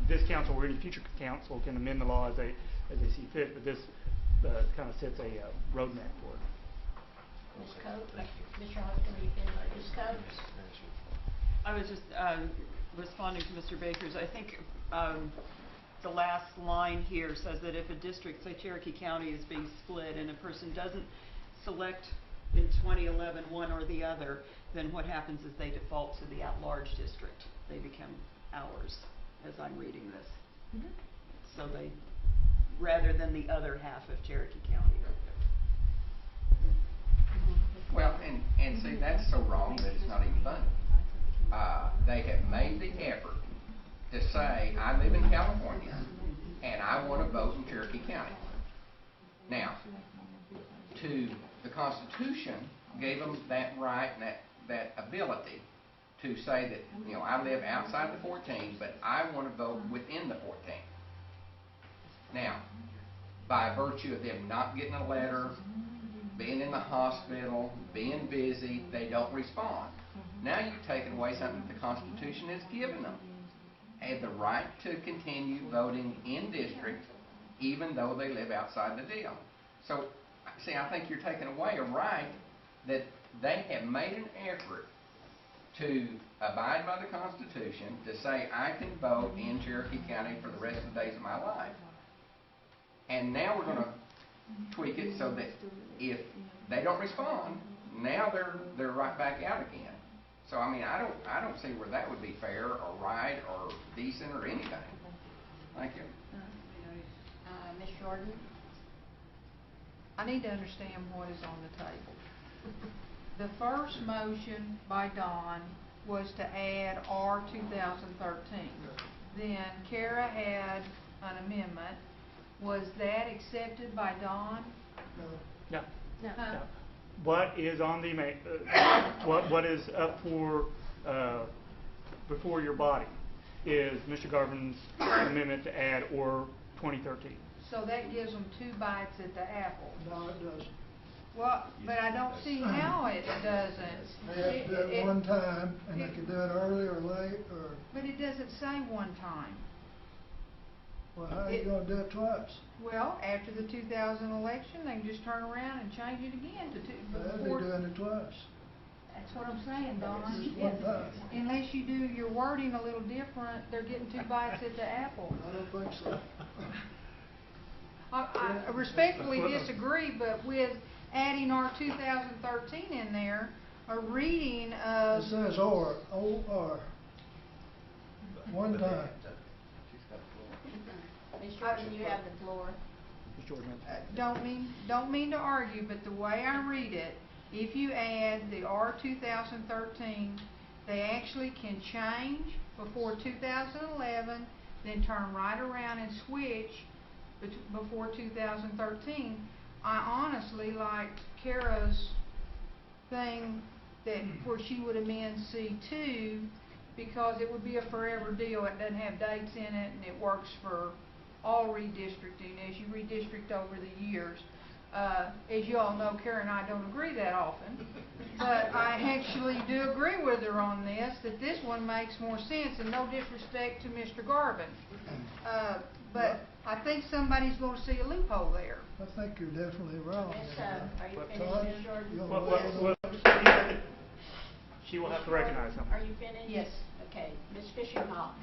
this council or any future council can amend the law as they see fit, but this kind of sets a roadmap for it. Ms. Coates? Mr. Hoskin, are you finished? Ms. Coates? I was just responding to Mr. Baker's. I think the last line here says that if a district, say Cherokee County, is being split and a person doesn't select in 2011 one or the other, then what happens is they default to the at-large district. They become ours, as I'm reading this. Mm-hmm. So they, rather than the other half of Cherokee County. Well, and see, that's so wrong that it's not even funny. They have made the effort to say, I live in California, and I want to vote in Cherokee County. Now, the Constitution gave them that right and that ability to say that, you know, I live outside the 14, but I want to vote within the 14. Now, by virtue of them not getting a letter, being in the hospital, being busy, they don't respond. Now you've taken away something that the Constitution has given them. They have the right to continue voting in district even though they live outside the deal. So, see, I think you're taking away a right that they have made an effort to abide by the Constitution, to say I can vote in Cherokee County for the rest of the days of my life. And now we're going to tweak it so that if they don't respond, now they're right back out again. So I mean, I don't see where that would be fair or right or decent or anything. Thank you. Ms. Jordan? I need to understand what is on the table. The first motion by Don was to add R 2013. Then Kara had an amendment. Was that accepted by Don? No. No. What is on the what is up for before your body is Mr. Garvin's amendment to add or 2013. So that gives them 2 bites at the apple. No, it doesn't. Well, but I don't see how it doesn't. They have to do it one time, and they can do it early or late, or, But it doesn't say one time. well, how are you gonna do it twice? Well, after the 2000 election, they can just turn around and change it again to two. They'll be before- doing it twice. That's what I'm saying, Don. It's just one time. Unless you do your wording a little different, they're getting 2 bites at the apple. I don't think so. I respectfully disagree, but with adding our 2013 in there, a reading of. It says or, O-R. One time. Ms. Jordan, you have the floor. Ms. Jordan. Don't mean to argue, but the way I read it, if you add the R 2013, they actually can change before 2011, then turn right around and switch before 2013. I honestly liked Kara's thing that where she would amend C2 because it would be a forever deal. It doesn't have dates in it, and it works for all redistricting as you redistrict over the years. As you all know, Kara and I don't agree that often, but I actually do agree with her on this, that this one makes more sense, and no disrespect to Mr. Garvin. But I think somebody's going to see a loophole there. I think you're definitely wrong. Miss, are you finished, Todd, Ms. Jordan? you Well, wanna- she will have to Ms. recognize Jordan, him. Are you finished? Yes. Okay, Ms. Fisher Hall.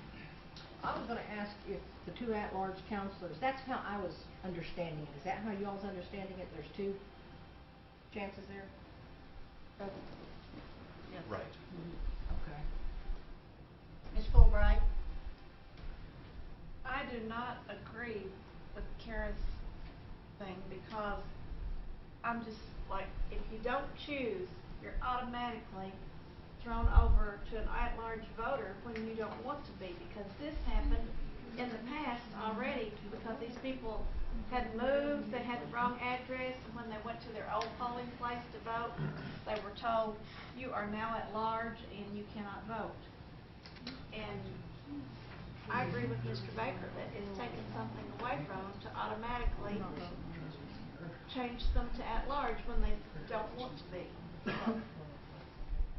I was gonna ask if the 2 at-large counselors, that's how I was understanding it. Is that how y'all's understanding it? There's 2 chances there? Yes. Right. Okay. Ms. Fulbright? I do not agree with Kara's thing because I'm just like, if you don't choose, you're automatically thrown over to an at-large voter when you don't want to be, because this happened in the past already, because these people had moved, they had the wrong address, and when they went to their old polling place to vote, they were told, you are now at large and you cannot vote. And I agree with Mr. Baker that it's taken something away from them to automatically change them to at-large when they don't want to be. So,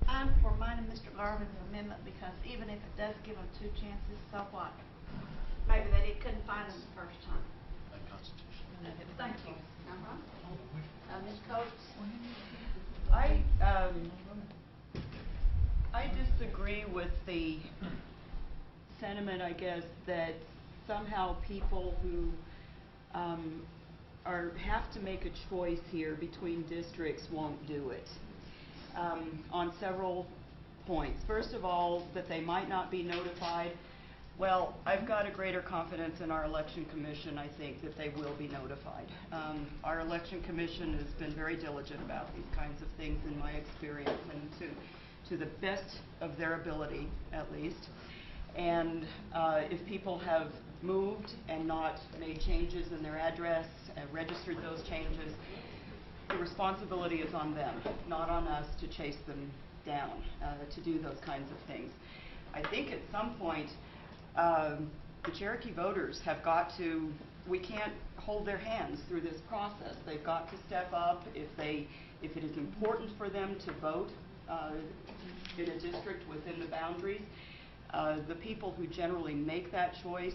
I'm for mine and Mr. Garvin's amendment, because even if it does give them 2 chances, so what? Maybe they couldn't find them the first time. Thank you. Ms. Coates? I disagree with the sentiment, I guess, that somehow people who have to make a choice here between districts won't do it on several points. First of all, that they might not be notified. Well, I've got a greater confidence in our election commission. I think that they will be notified. Our election commission has been very diligent about these kinds of things in my experience, and to the best of their ability, at least. And if people have moved and not made changes in their address and registered those changes, the responsibility is on them, not on us to chase them down to do those kinds of things. I think at some point, the Cherokee voters have got to, we can't hold their hands through this process. They've got to step up if it is important for them to vote in a district within the boundaries. The people who generally make that choice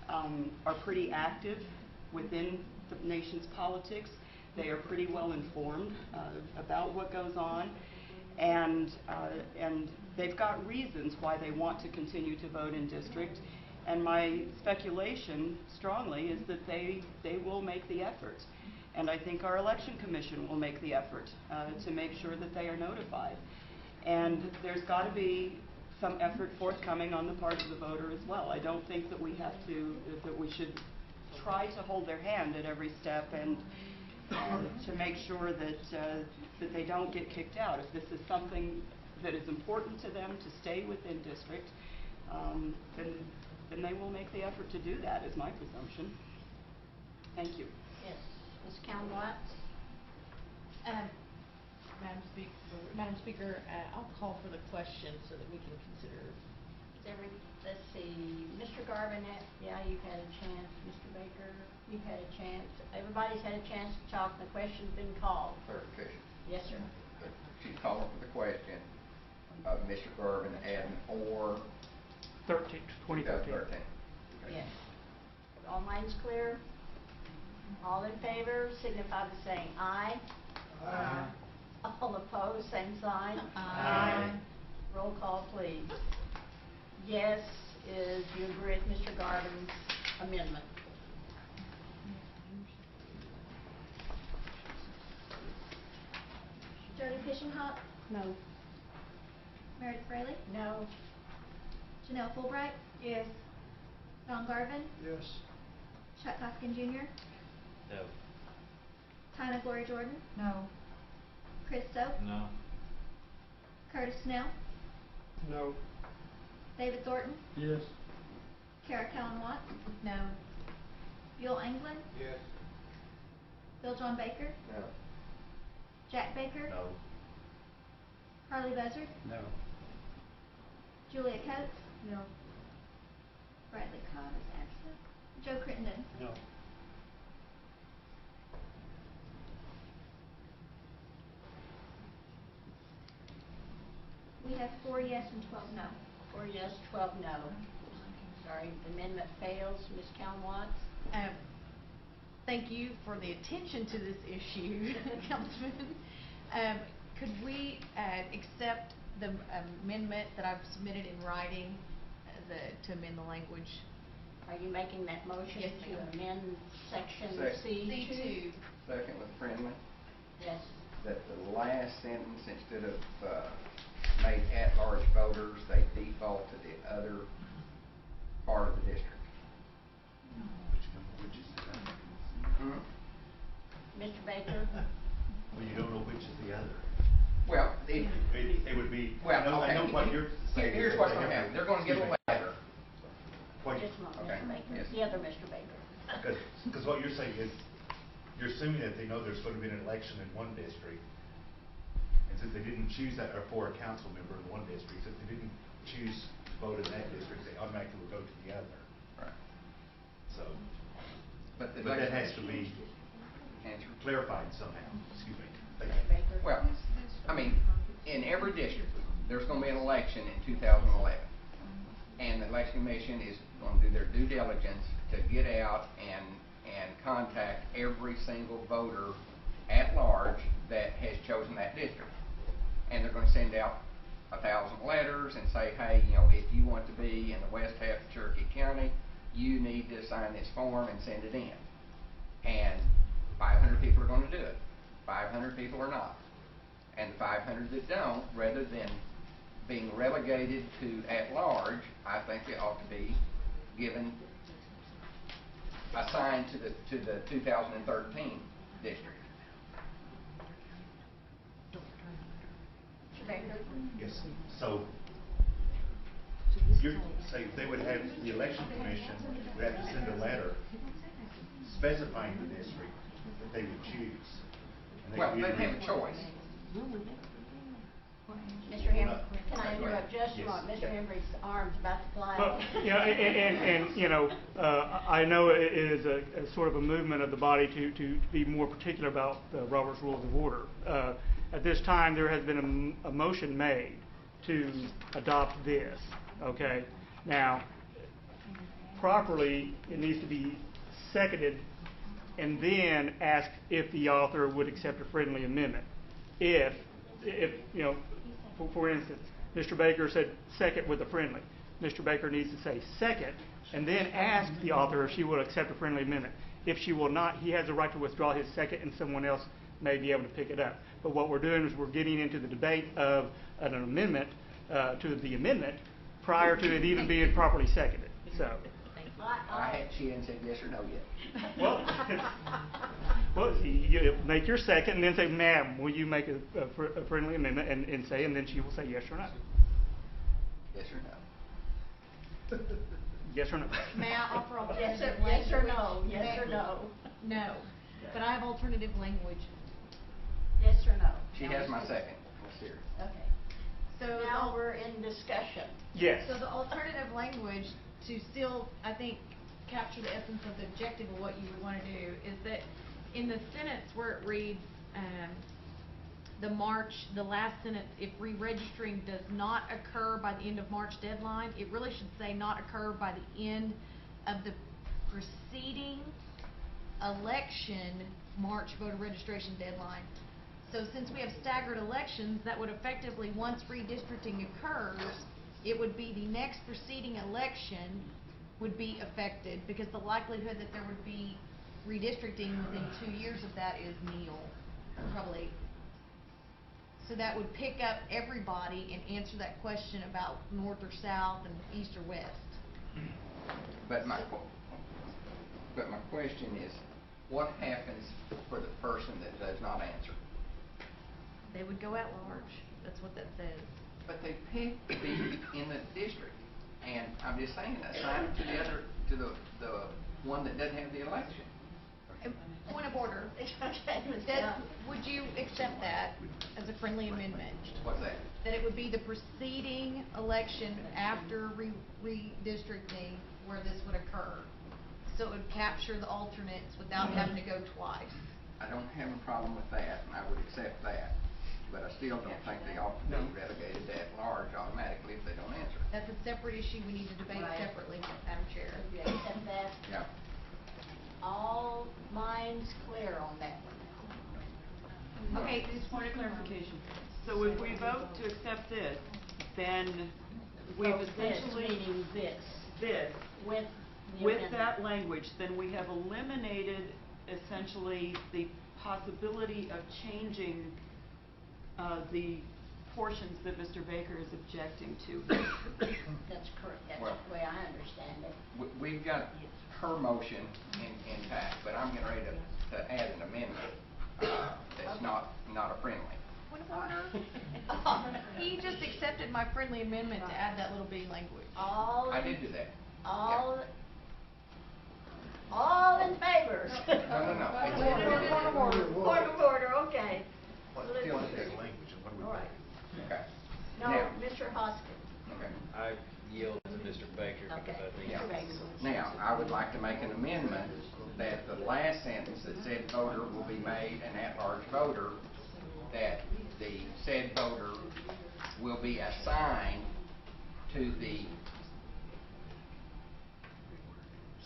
are pretty active within the nation's politics. They are pretty well informed about what goes on, and they've got reasons why they want to continue to vote in district. And my speculation strongly is that they will make the effort. And I think our election commission will make the effort to make sure that they are notified. And there's got to be some effort forthcoming on the part of the voter as well. I don't think that we have to, that we should try to hold their hand at every step and to make sure that they don't get kicked out. If this is something that is important to them to stay within district, then they will make the effort to do that, is my presumption. Thank you. Yes. Ms. Count-Watts? Madam Speaker, I'll call for the question so that we can consider. Let's see, Mr. Garvin, yeah, you've had a chance. Mr. Baker, you've had a chance. Everybody's had a chance to talk. The question's been called. Clarification. Yes, sir. She's calling for the question of Mr. Garvin adding or 2013. Yes. All minds clear? All in favor signify by saying aye. Aye. All opposed, same sign. Aye. Roll call, please. Yes is you agree with Mr. Garvin's amendment. Jody Pishenhop? No. Meredith Fraley? No. Janelle Fulbright? Yes. Don Garvin? Yes. Chuck Hoskin Jr.? No. Tina Gloria Jordan? No. Chris Stowe? No. Curtis Snell? No. David Thornton? Yes. Kara Cowan-Watt? No. Buell England? Yes. Bill John Baker? No. Jack Baker? No. Harley Buzzard? No. Julia Coates? No. Bradley Cobb is absent. Joe Crittenden? No. We have 4 yes and 12 no. 4 yes, 12 no. Sorry, the amendment fails. Ms. Count-Watts? Thank you for the attention to this issue, Councilman. Could we accept the amendment that I've submitted in writing to amend the language? Are you making that motion Yes, to ma'am. amend section Second. C2? Second with friendly, Yes. that the last sentence, instead of made at-large voters, they default to the other part of the district. Which is the other. Mr. Baker? Well, you don't know which is the other. Well, It would be, well, I know okay. what you're saying. Here's is what's that going to they have happen. They're going to get a letter. What- Just a moment, Okay. Mr. Baker. Yes. The other Mr. Baker. Because what you're saying is, you're assuming that they know there's going to be an election in one district, and since they didn't choose that, or for a council member in one district, since they didn't choose to vote in that district, they automatically will go to the other. Right. So, But that has to be answer. clarified somehow. Excuse me. Thank Mr. you. Baker? Well, I mean, in every district, there's going to be an election in 2011. And the election commission is going to do their due diligence to get out and contact every single voter at large that has chosen that district. And they're going to send out 1,000 letters and say, hey, if you want to be in the west half of Cherokee County, you need to sign this form and send it in. And 500 people are going to do it. 500 people are not. And the 500 that don't, rather than being relegated to at large, I think they ought to be given assigned to the 2013 district. Mr. Baker? Yes, so, you're saying they would have, the election commission would have to send a letter specifying the district that they would choose. And Well, could they either have a choice. Mr. Henry, can I interrupt just a moment? Mr. Henry's arm's about to fly Well, off. and you know, I know it is a sort of a movement of the body to be more particular about Robert's Rules of Order. At this time, there has been a motion made to adopt this, okay? Now, properly, it needs to be seconded and then ask if the author would accept a friendly amendment. If you know, for instance, Mr. Baker said second with a friendly. Mr. Baker needs to say second and then ask the author if she will accept a friendly amendment. If she will not, he has the right to withdraw his second and someone else may be able to pick it up. But what we're doing is we're getting into the debate of an amendment to the amendment prior to it even being properly seconded. So. She hadn't said yes or no yet. Well, you make your second and then say, ma'am, will you make a friendly amendment and say, and then she will say yes or no. Yes or no? Yes or no? May I offer Yes alternative or- language? yes or no? Yes or no? No. But I have alternative language. Yes or no? She has my second. Let's hear it. Okay. So Now we're in discussion. Yes. So the alternative language to still, I think, capture the essence of the objective of what you would want to do is that in the sentence where it reads, the last sentence, if re-registering does not occur by the end of March deadline, it really should say not occur by the end of the preceding election March voter registration deadline. So since we have staggered elections, that would effectively, once redistricting occurs, it would be the next preceding election would be affected, because the likelihood that there would be redistricting within 2 years of that is nil, probably. So that would pick up everybody and answer that question about north or south and east or west. But my question is, what happens for the person that does not answer? They would go at large. That's what that says. But they pick to be in the district, and I'm just saying, assign them to the one that doesn't have the election. Point of order. Would you accept that as a friendly amendment? What's that? That it would be the preceding election after redistricting where this would occur. So it would capture the alternates without having to go twice. I don't have a problem with that, and I would accept that. But I still don't think they ought to be relegated to at large automatically if they don't answer. That's a separate issue we need to debate separately, Madam Chair. Do you accept that? Yeah. All minds clear on that one? Okay, just point of clarification. So if we vote to accept this, then we've Vote this, essentially. meaning this. This. With the With amendment. that language, then we have eliminated essentially the possibility of changing the portions that Mr. Baker is objecting to. That's correct. That's Well, the way I understand it. We've got her motion intact, but I'm getting ready to add an amendment that's not a friendly. Point of order. He just accepted my friendly amendment to add that little bitty language. I did do that. All in favor? No. Point of order, okay. Tell us that language and what do we All right. Okay. No, Now- Mr. Hoskins. Okay. I yield to Mr. Baker because I think. Yeah. Now, I would like to make an amendment that the last sentence that said voter will be made an at-large voter, that the said voter will be assigned to the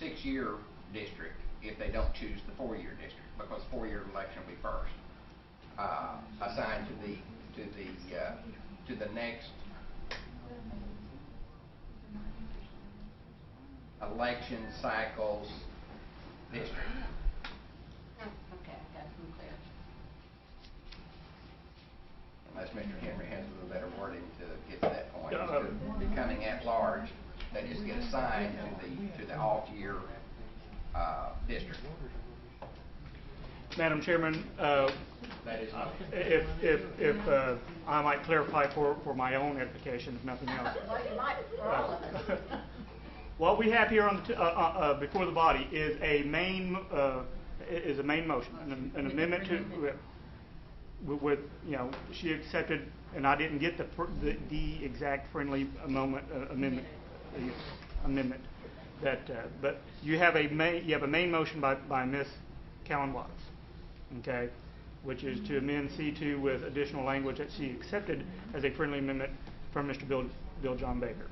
6-year district if they don't choose the 4-year district, because 4-year election will be first. Assigned to the next election cycle's district. Okay, I got some clear. Unless Mr. Henry has a little better wording to get to that point. Instead of becoming at large, they just get assigned to the off-year district. Madam Chairman, That is if I might clarify for my own edification, if nothing else. Well, you might for all of us. What we have here on before the body is a main motion, an amendment to. with, she accepted, and I didn't get the exact friendly amendment that, but you have a main motion by Ms. Callan Watts, okay, which is to amend C2 with additional language that she accepted as a friendly amendment from Mr. Bill John Baker,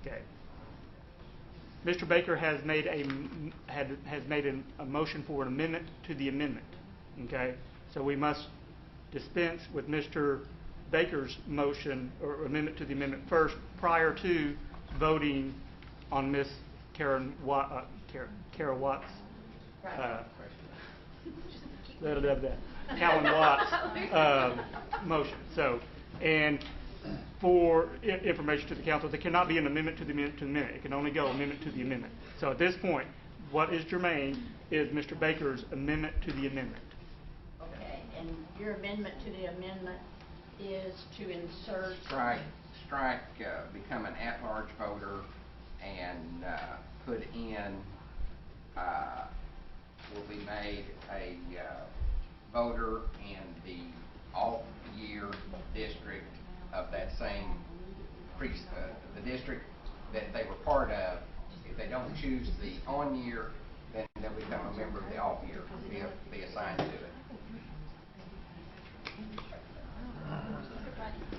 okay. Mr. Baker has made a motion for an amendment to the amendment, okay, so we must dispense with Mr. Baker's motion or amendment to the amendment first prior to voting on Ms. Kara Watts' Callan Watts' motion. So, and for information to the council, there cannot be an amendment to the amendment to the amendment. It can only go amendment to the amendment. So at this point, what is germane is Mr. Baker's amendment to the amendment. Okay, and your amendment to the amendment is to insert... Strike become an at-large voter and put in will be made a voter in the off-year district of that same the district that they were part of. If they don't choose the on-year, then they'll become a member of the off-year, be assigned to it.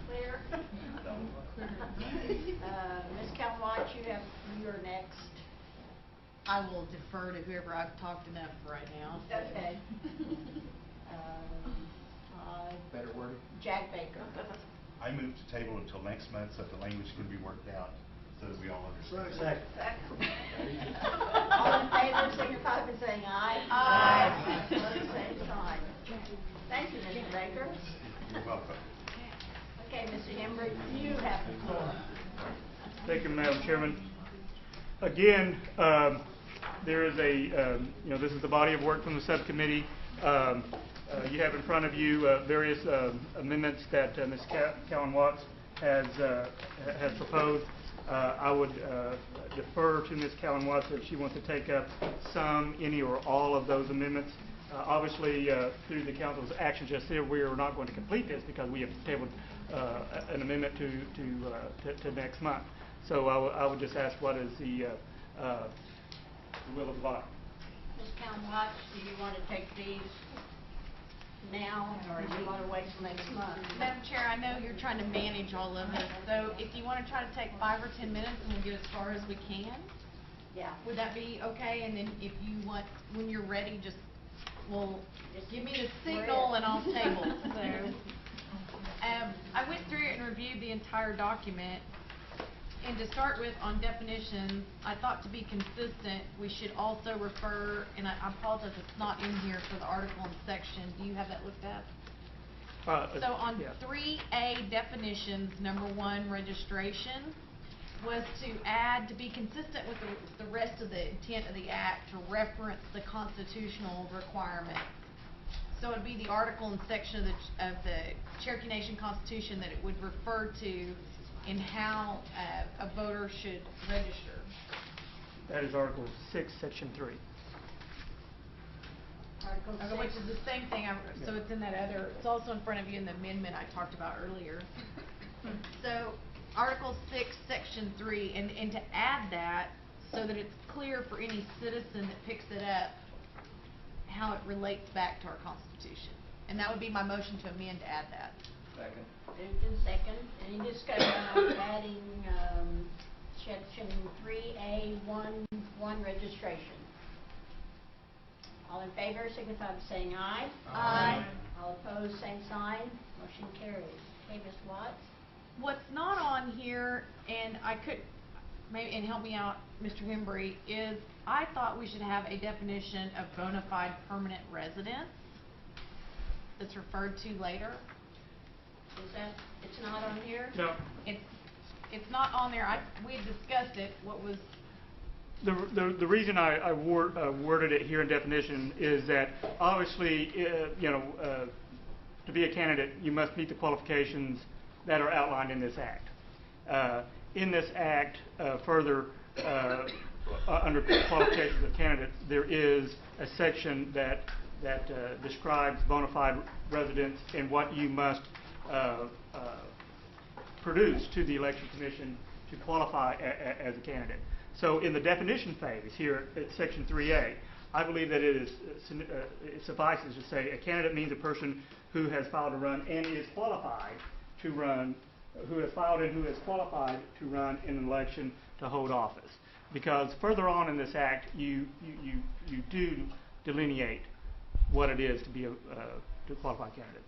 Clear? Ms. Calhoun, you're next. I will defer to whoever I've talked enough right now. Okay. Better word? Jack Baker. I move to table until next month so that the language can be worked out so that we all understand. Second. All in favor, signify by saying aye. Aye. Same sign. Thank you, Mr. Baker. You're welcome. Okay, Mr. Hembry, you have the floor. Thank you, Madam Chairman. Again, there is this is the body of work from the subcommittee. You have in front of you various amendments that Ms. Callan Watts has proposed. I would defer to Ms. Callan Watts if she wants to take up some, any, or all of those amendments. Obviously, through the council's action just here, we are not going to complete this because we have tabled an amendment to next month. So I would just ask what is the will of the body. Ms. Callan Watts, do you want to take these now, or do you want to wait till next month? Madam Chair, I know you're trying to manage all of this, so if you want to try to take 5 or 10 minutes and we'll get as far as we can. Yeah. Would that be okay? And then if you want, when you're ready, just give me the signal and I'll table. So, I went through it and reviewed the entire document. And to start with, on definitions, I thought to be consistent, we should also refer, and I apologize, it's not in here for the article and section. Do you have that looked at? So on 3A definitions, number 1, registration, was to add, to be consistent with the rest of the intent of the act, to reference the constitutional requirement. So it would be the article and section of the Cherokee Nation Constitution that it would refer to in how a voter should register. That is Article 6, Section 3. Article 6. Which is the same thing, so it's in that other, it's also in front of you in the amendment I talked about earlier. So, Article 6, Section 3, and to add that so that it's clear for any citizen that picks it up how it relates back to our Constitution. And that would be my motion to amend to add that. Second. Moved in second. Any discussion on adding section 3A1 registration? All in favor, signify by saying aye. Aye. All opposed, same sign. Motion carries. Okay, Ms. Watts? What's not on here, and I could, maybe, and help me out, Mr. Hembry, is I thought we should have a definition of bona fide permanent residence that's referred to later. Is that, it's not on here? No. It's not on there. We had discussed it. What was... The reason I worded it here in definition is that obviously, to be a candidate, you must meet the qualifications that are outlined in this act. In this act, further, under qualifications of candidates, there is a section that describes bona fide residence and what you must produce to the election commission to qualify as a candidate. So in the definition phase here at section 3A, I believe that it suffices to say a candidate means a person who has filed to run and is qualified to run, who has filed and who is qualified to run in an election to hold office. Because further on in this act, you do delineate what it is to be a qualified candidate.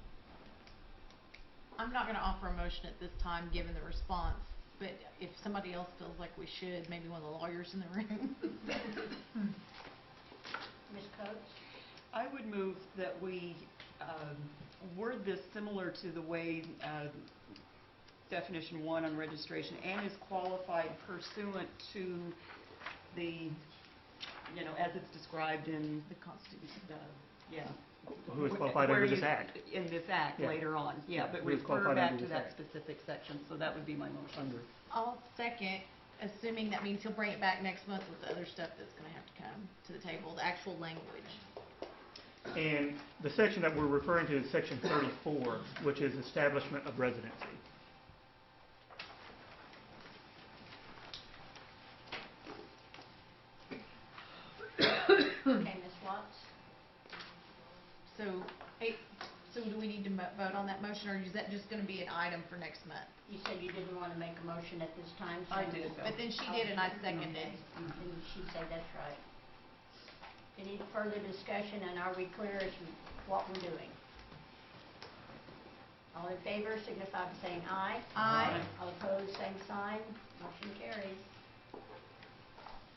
I'm not going to offer a motion at this time, given the response, but if somebody else feels like we should, maybe one of the lawyers in the room. Ms. Coates? I would move that we word this similar to the way definition 1 on registration, and is qualified pursuant to the, as it's described in the Constitution. Who is qualified under this act? In this act later on, but Who is refer qualified back under to this that act. specific section. So that would be my motion. I'll second, assuming that means he'll bring it back next month with the other stuff that's going to have to come to the table, the actual language. And the section that we're referring to is section 34, which is establishment of residency. Okay, Ms. Watts? So do we need to vote on that motion, or is that just going to be an item for next month? You said you didn't want to make a motion at this time, so... I did. But then she did, and I seconded. Okay, and she said that's right. Any further discussion, and are we clear as to what we're doing? All in favor signify by saying aye. Aye. All opposed, same sign. Motion carries.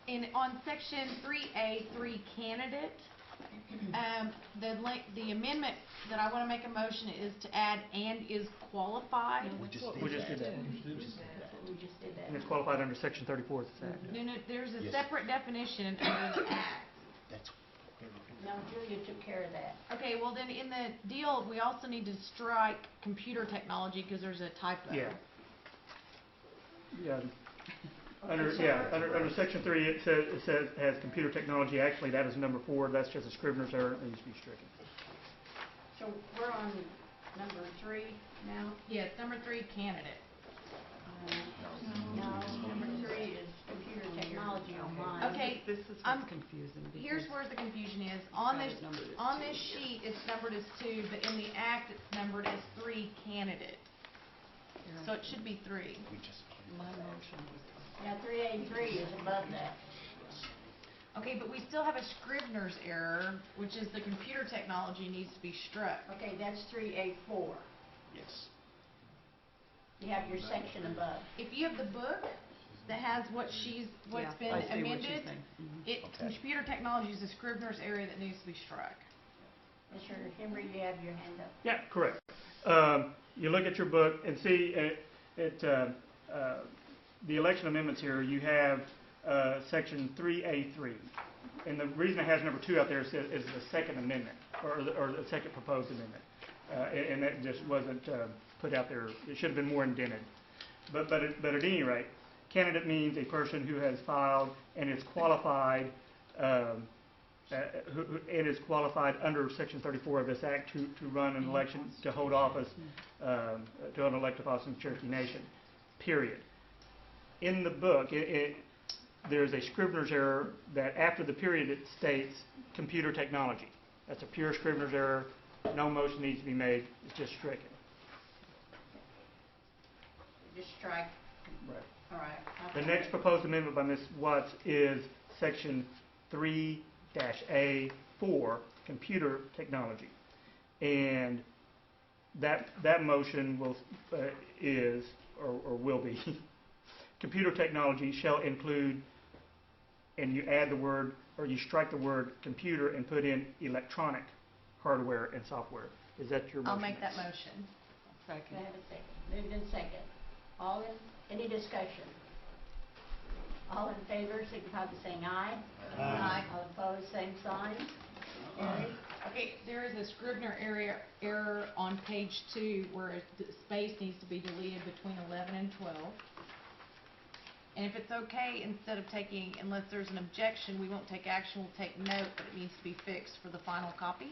And on section 3A, candidate, the amendment that I want to make a motion is to add "and is qualified." We just did that. We just did that. And it's qualified under section 34 of this act. No, there's a separate definition under the act. No, Julia took care of that. Okay, well then in the deal, we also need to strike computer technology because there's a typo. Yeah. Under section 3, it says has computer technology. Actually, that is number 4. That's just a scrivener's error. It needs to be stricken. So we're on number 3 now? Yes, number 3, candidate. No, number 3 is computer technology on mine. Okay, This is what's confusing. Here's where the confusion is. On this sheet, it's numbered as 2, but in the act, it's numbered as 3, candidate. So it should be 3. My motion was... Yeah, 3A3 is above that. Okay, but we still have a scrivener's error, which is the computer technology needs to be struck. Okay, that's 3A4. Yes. You have your section above. If you have the book that has what's been I see what you're amended, saying. computer technology is a scrivener's error that needs to be struck. Mr. Henry, you have your hand up. Yeah, correct. You look at your book and see the election amendments here. You have section 3A3. And the reason it has number 2 out there is the second amendment, or the second proposed amendment. And that just wasn't put out there. It should have been more indented. But at any rate, candidate means a person who has filed and is qualified under Section 34 of this Act to run an election, to hold office, to hold an elective office in the Cherokee Nation, period. In the book, there's a scrivener's error that after the period it states computer technology. That's a pure scrivener's error. No motion needs to be made. It's just stricken. Just strike. Right. All right. The next proposed amendment by Ms. Watts is Section 3-A4, computer technology. And that motion will be computer technology shall include, and you add the word, or you strike the word computer and put in electronic hardware and software. Is that your motion? I'll make that motion. Can I have a second? Moved in second. Any discussion? All in favor, signify by saying aye. Aye. All opposed, same sign. Carried. Okay, there is a scrivener error on page 2 where the space needs to be deleted between 11 and 12. And if it's okay, instead of taking, unless there's an objection, we won't take action, we'll take note that it needs to be fixed for the final copy.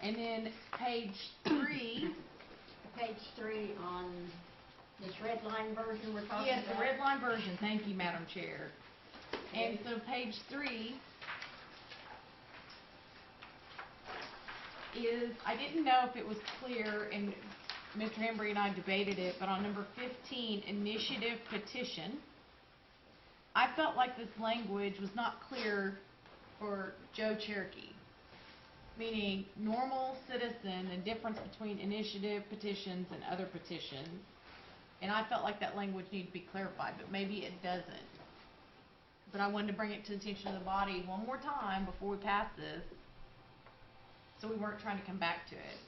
And then page 3. Page 3 on this red line version we're talking Yes, about? the red line version, thank you, Madam Chair. And so page 3 is, I didn't know if it was clear, and Mr. Hembry and I debated it, but on number 15, initiative petition, I felt like this language was not clear for Joe Cherokee, meaning normal citizen and difference between initiative petitions and other petitions. And I felt like that language needed to be clarified, but maybe it doesn't. But I wanted to bring it to the attention of the body one more time before we pass this, so we weren't trying to come back to it.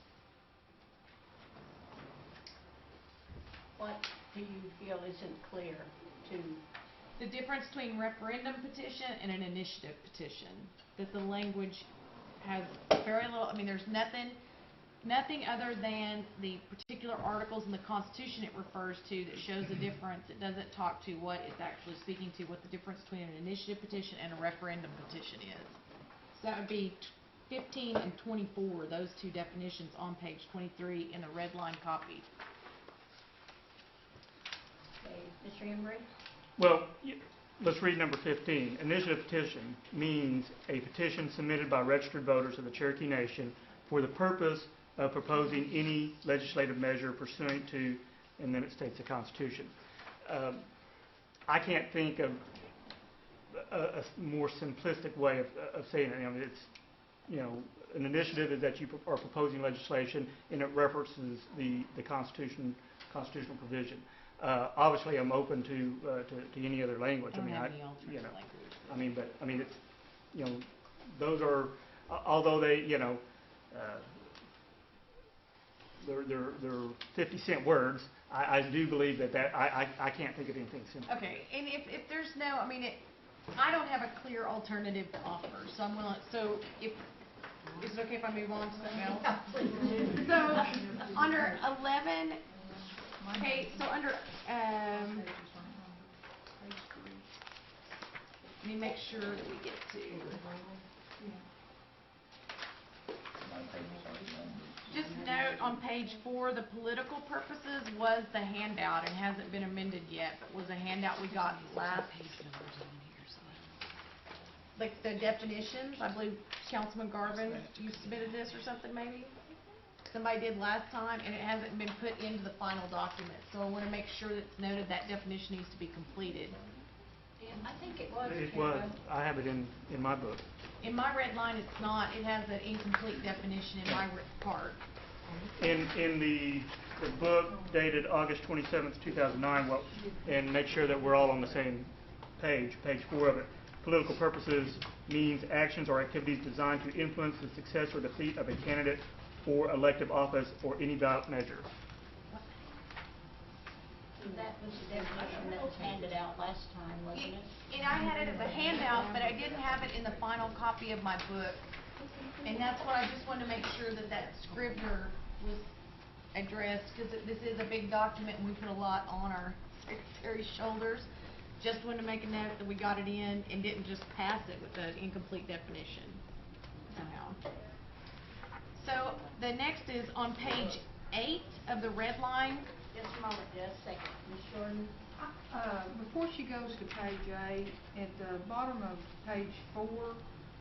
What do you feel isn't clear to? The difference between referendum petition and an initiative petition. That the language has very little, I mean, there's nothing other than the particular articles in the Constitution it refers to that shows the difference. It doesn't talk to what it's actually speaking to, what the difference between an initiative petition and a referendum petition is. So that would be 15 and 24, those two definitions on page 23 in the red line copy. Okay, Mr. Hembry? Well, let's read number 15. Initiative petition means a petition submitted by registered voters of the Cherokee Nation for the purpose of proposing any legislative measure pursuant to, and then it states the Constitution. I can't think of a more simplistic way of saying it. I mean, it's, you know, an initiative is that you are proposing legislation and it references the constitutional provision. Obviously, I'm open to any other language. I don't have any alternate language. I mean, it's, you know, those are, although they, you know, they're 50-cent words. I do believe that I can't think of anything simple. Okay, and if there's no, I mean, I don't have a clear alternative to offer, so I'm willing. So if is it okay if I move on to something else? So under 11. Okay, so under, let me make sure that we get to, just note on page 4, the political purposes was the handout and hasn't been amended yet, but was a handout we got last. Like the definitions, I believe Councilman Garvin, you submitted this or something maybe? Somebody did last time, and it hasn't been put into the final document. So I want to make sure that it's noted that definition needs to be completed. Yeah, I think it was. It was. I have it in my book. In my red line, it's not. It has an incomplete definition in my part. In the book dated August 27th, 2009, well, and make sure that we're all on the same page 4 of it. Political purposes means actions or activities designed to influence the success or defeat of a candidate for elective office or any ballot measure. That was the definition that was handed out last time, wasn't it? And I had it as a handout, but I didn't have it in the final copy of my book. And that's why I just wanted to make sure that that Scrivener was addressed, because this is a big document and we put a lot on our secretary's shoulders. Just wanted to make a note that we got it in and didn't just pass it with an incomplete definition somehow. So the next is on page 8 of the red line. Just a moment, just a second. Ms. Jordan? Before she goes to page 8, at the bottom of page 4,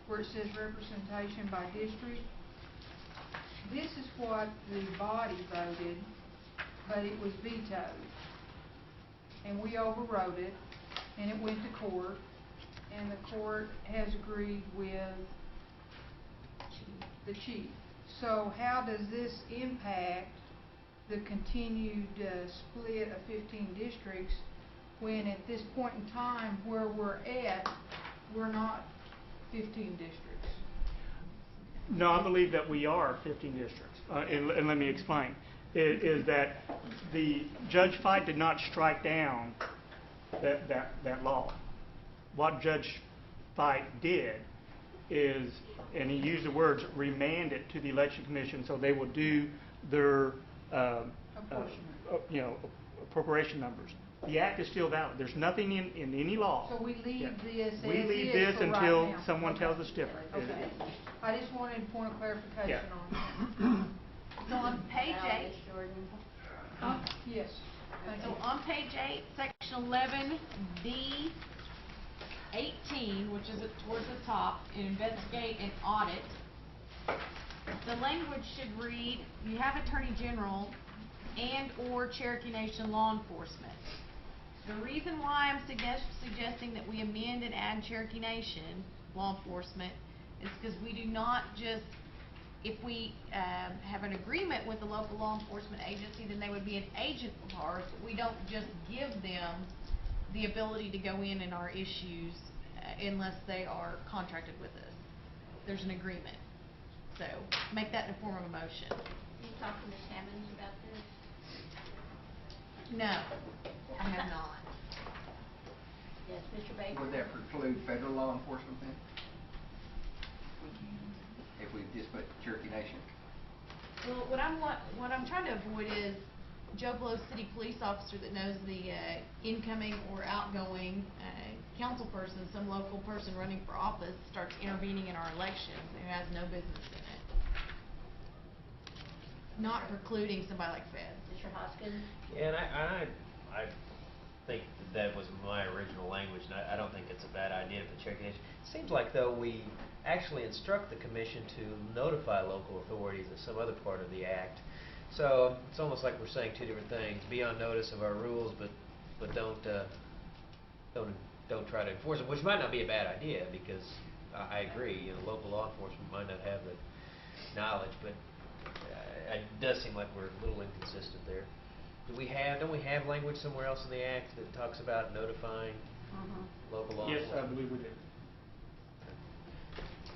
where it says representation by district, this is what the body voted, but it was vetoed. And we overrode it, and it went to court, and the court has agreed with the chief. So how does this impact the continued split of 15 districts when at this point in time where we're at, we're not 15 districts? No, I believe that we are 15 districts, and let me explain. Is that the Judge Fight did not strike down that law. What Judge Fight did is, and he used the words, remand it to the Election Commission so they will do their appropriation numbers. The act is still valid. There's nothing in any law. So we leave Yeah. this as We leave is this for right until now. someone Okay. tells us different. Okay. I just wanted a point of clarification Yeah. on that. So on page Now, 8, Ms. Jordan. Yes, thank so you. on page 8, section 11D 18, which is towards the top, investigate and audit, the language should read, you have Attorney General and/or Cherokee Nation law enforcement. The reason why I'm suggesting that we amend and add Cherokee Nation law enforcement is because we do not just, if we have an agreement with the local law enforcement agency, then they would be an agent of ours, but we don't just give them the ability to go in our issues unless they are contracted with us. There's an agreement. So make that in the form of a motion. You talked to Ms. Hammonds about this? No, I have not. Yes, Mr. Baker? Would that preclude federal law enforcement then? If we just put Cherokee Nation? Well, what I'm trying to avoid is Joe Blow city police officer that knows the incoming or outgoing council person, some local person running for office, starts intervening in our elections and has no business in it. Not precluding somebody like Fed. Mr. Hoskins? Yeah, and I think that was my original language, and I don't think it's a bad idea for Cherokee Nation. It seems like, though, we actually instruct the commission to notify local authorities of some other part of the act. So it's almost like we're saying two different things: be on notice of our rules, but don't try to enforce them, which might not be a bad idea, because I agree, you know, local law enforcement might not have the knowledge, but it does seem like we're a little inconsistent there. Don't we have language somewhere else in the act that talks about notifying local law Yes, enforcement? I believe we do.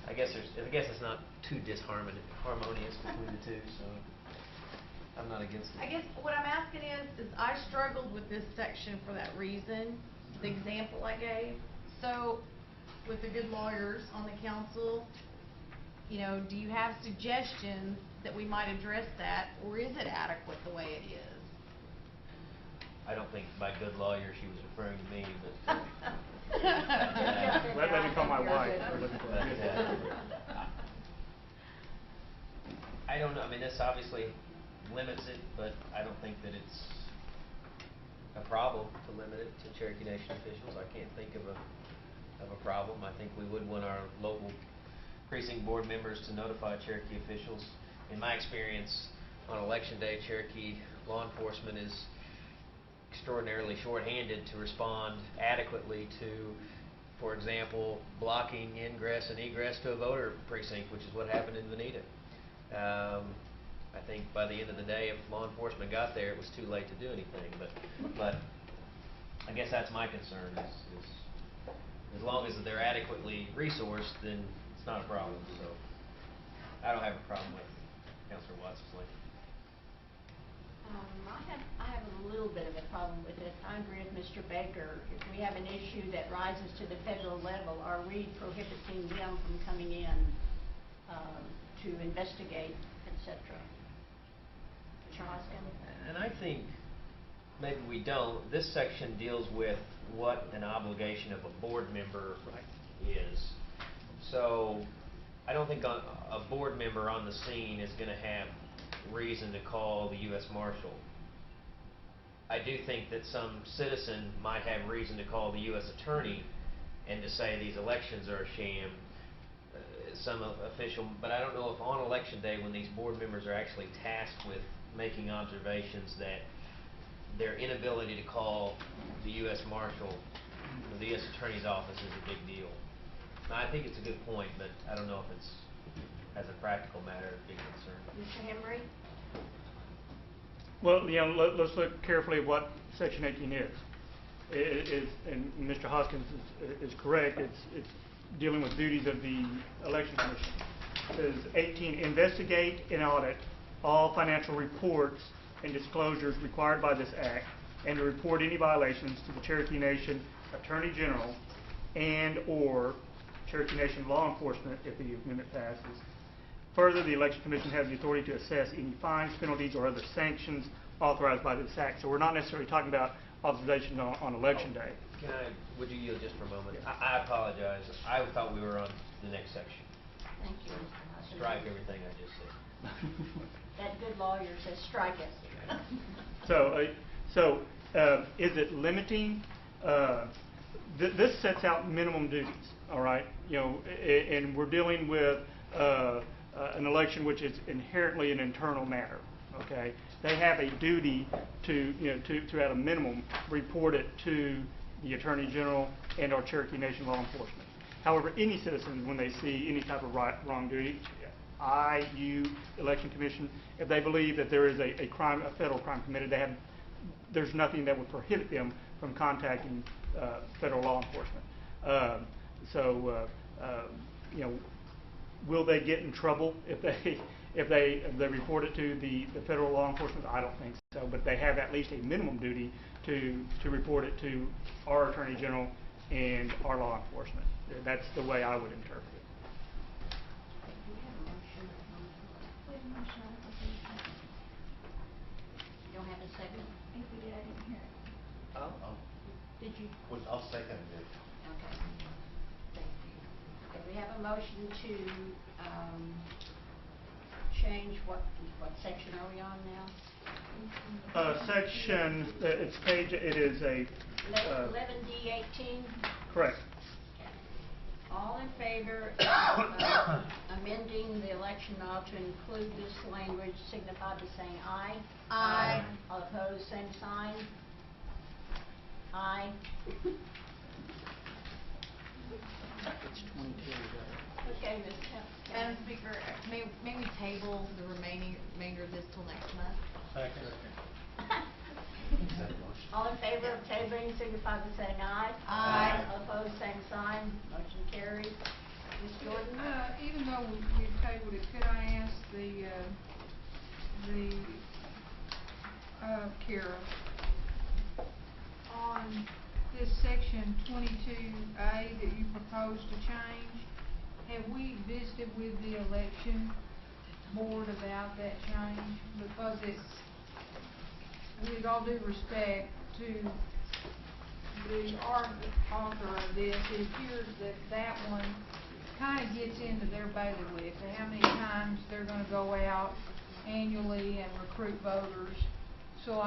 I guess it's not too harmonious between the two, so I'm not against it. I guess what I'm asking is I struggled with this section for that reason, the example I gave. So, with the good lawyers on the council, you know, do you have suggestions that we might address that, or is it adequate the way it is? I don't think by good lawyer she was referring to me, but Let me call my wife. I don't know. I mean, this obviously limits it, but I don't think that it's a problem to limit it to Cherokee Nation officials. I can't think of a problem. I think we would want our local precinct board members to notify Cherokee officials. In my experience, on election day, Cherokee law enforcement is extraordinarily short-handed to respond adequately to, for example, blocking ingress and egress to a voter precinct, which is what happened in Veneta. I think by the end of the day, if law enforcement got there, it was too late to do anything. But I guess that's my concern. Is as long as they're adequately resourced, then it's not a problem. So I don't have a problem with Councilor Watts' language. I have a little bit of a problem with it. I agree with Mr. Baker. If we have an issue that rises to the federal level, are we prohibiting them from coming in to investigate, etc.? Mr. Hoskins? And I think maybe we don't. This section deals with what an obligation of a board member is. So I don't think a board member on the scene is going to have reason to call the U.S. Marshal. I do think that some citizen might have reason to call the U.S. Attorney and to say these elections are a sham. Some official, but I don't know if on election day, when these board members are actually tasked with making observations, that their inability to call the U.S. Marshal or the U.S. Attorney's office is a big deal. Now, I think it's a good point, but I don't know if it's, as a practical matter, a big concern. Mr. Hembry? Well, you know, let's look carefully at what Section 18 is. And Mr. Hoskins is correct. It's dealing with duties of the Election Commission. It says 18, investigate and audit all financial reports and disclosures required by this Act, and to report any violations to the Cherokee Nation Attorney General and/or Cherokee Nation law enforcement if the amendment passes. Further, the Election Commission has the authority to assess any fines, penalties, or other sanctions authorized by this act. So we're not necessarily talking about authorization on election day. Would you yield just for a moment? I apologize. I thought we were on the next section. Thank you, Mr. Hudson. Strike everything I just said. That good lawyer says strike it. So, is it limiting? This sets out minimum duties, all right? You know, and we're dealing with an election which is inherently an internal matter. Okay, they have a duty to, you know, to at a minimum report it to the Attorney General and/or Cherokee Nation law enforcement. However, any citizen, when they see any type of wrongdoing, you, Election Commission, if they believe that there is a crime, a federal crime committed, there's nothing that would prohibit them from contacting federal law enforcement. You know, will they get in trouble if they report it to the federal law enforcement? I don't think so, but they have at least a minimum duty to report it to our Attorney General and our law enforcement. That's the way I would interpret it. You don't have a second? If we did, I didn't hear it. Did you? I'll second it. Okay. Thank you. Okay, we have a motion to change what section are we on now? Section, it's page, it is a... 11D18? Correct. All in favor of amending the election law to include this language signify by saying aye. Aye. All opposed, same sign. Aye. It's 22. Okay, Ms. Madam Speaker, may we table the remainder of this till next month? Second. All in favor of tabling signify by saying aye. Aye. All opposed, same sign. Motion carries. Ms. Jordan? Even though we've tabled it, could I ask Kara, on this section 22A that you propose to change, have we visited with the election board about that change? Because it's, with all due respect to the author of this, it appears that one kind of gets into their bailiwick, how many times they're going to go out annually and recruit voters. So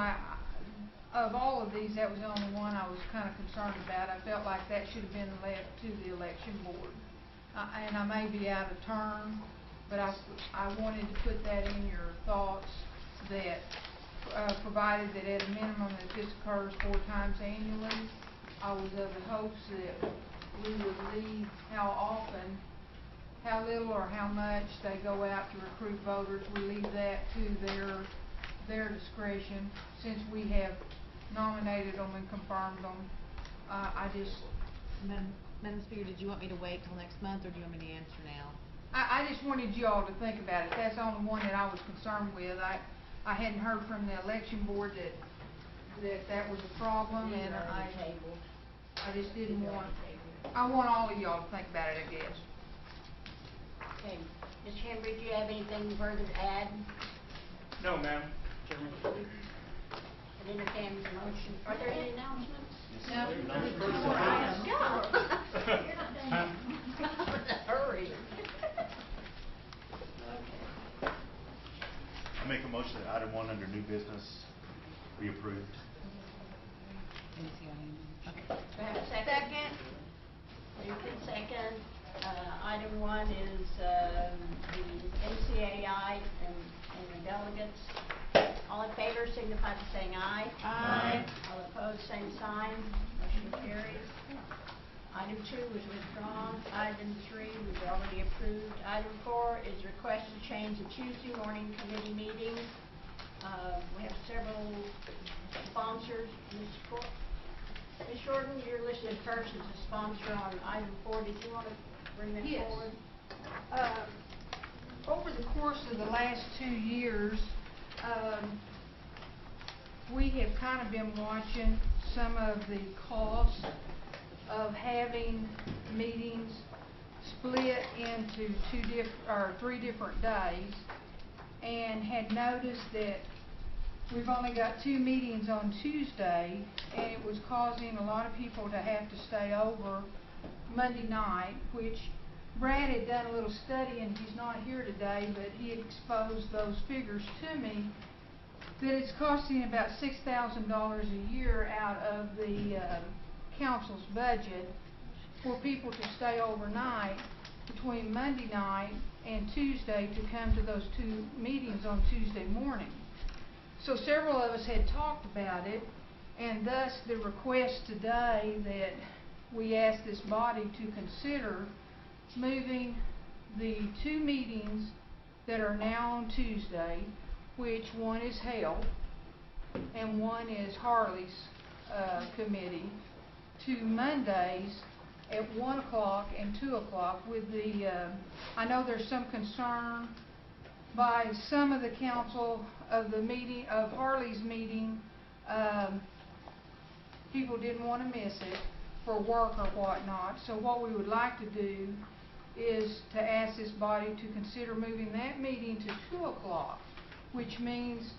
of all of these, that was the only one I was kind of concerned about. I felt like that should have been left to the election board. And I may be out of turn, but I wanted to put that in your thoughts, that provided that at a minimum that this occurs 4 times annually, I was of the hopes that we would leave how often, how little or how much they go out to recruit voters, we leave that to their discretion. Since we have nominated them and confirmed them, Madam Speaker, did you want me to wait till next month, or do you want me to answer now? I just wanted you all to think about it. That's the only one that I was concerned with. I hadn't heard from the election board that was a problem, and I just didn't want. I want all of y'all to think about it, I guess. Okay. Ms. Hembry, do you have anything further to add? No, ma'am. Chairman. I entertain the motion. Are there any announcements? No. Hurry. I make a motion that item 1 under new business be approved. Okay. Do I have a second? Moved in second. Item 1 is the NCAI and the delegates. All in favor signify by saying aye. Aye. All opposed, same sign. Motion carries. Item 2 was withdrawn. Item 3 was already approved. Item 4 is request to change the Tuesday morning committee meeting. We have several sponsors. Ms. Jordan, you're listed first as a sponsor on item 4. Did you want to bring that forward? Over the course of the last 2 years, we have kind of been watching some of the costs of having meetings split into 3 different days, and had noticed that we've only got 2 meetings on Tuesday, and it was causing a lot of people to have to stay over Monday night, which Brad had done a little study, and he's not here today, but he exposed those figures to me, that it's costing about $6,000 a year out of the council's budget for people to stay overnight between Monday night and Tuesday to come to those 2 meetings on Tuesday morning. So several of us had talked about it, and thus the request today that we ask this body to consider moving the 2 meetings that are now on Tuesday, which one is health and one is Harley's committee, to Mondays at 1 o'clock and 2 o'clock with the, I know there's some concern by some of the council of the meeting, of Harley's meeting, people didn't want to miss it for work or whatnot. So what we would like to do is to ask this body to consider moving that meeting to 2 o'clock, which means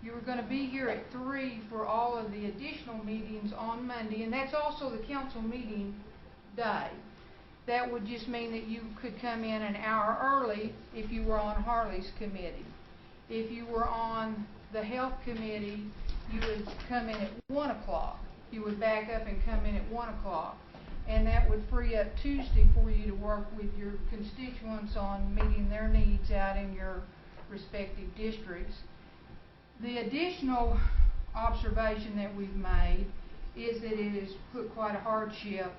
you were going to be here at 3 for all of the additional meetings on Monday, and that's also the council meeting day. That would just mean that you could come in an hour early if you were on Harley's committee. If you were on the health committee, you would come in at 1 o'clock. You would back up and come in at 1 o'clock. And that would free up Tuesday for you to work with your constituents on meeting their needs out in your respective districts. The additional observation that we've made is that it has put quite a hardship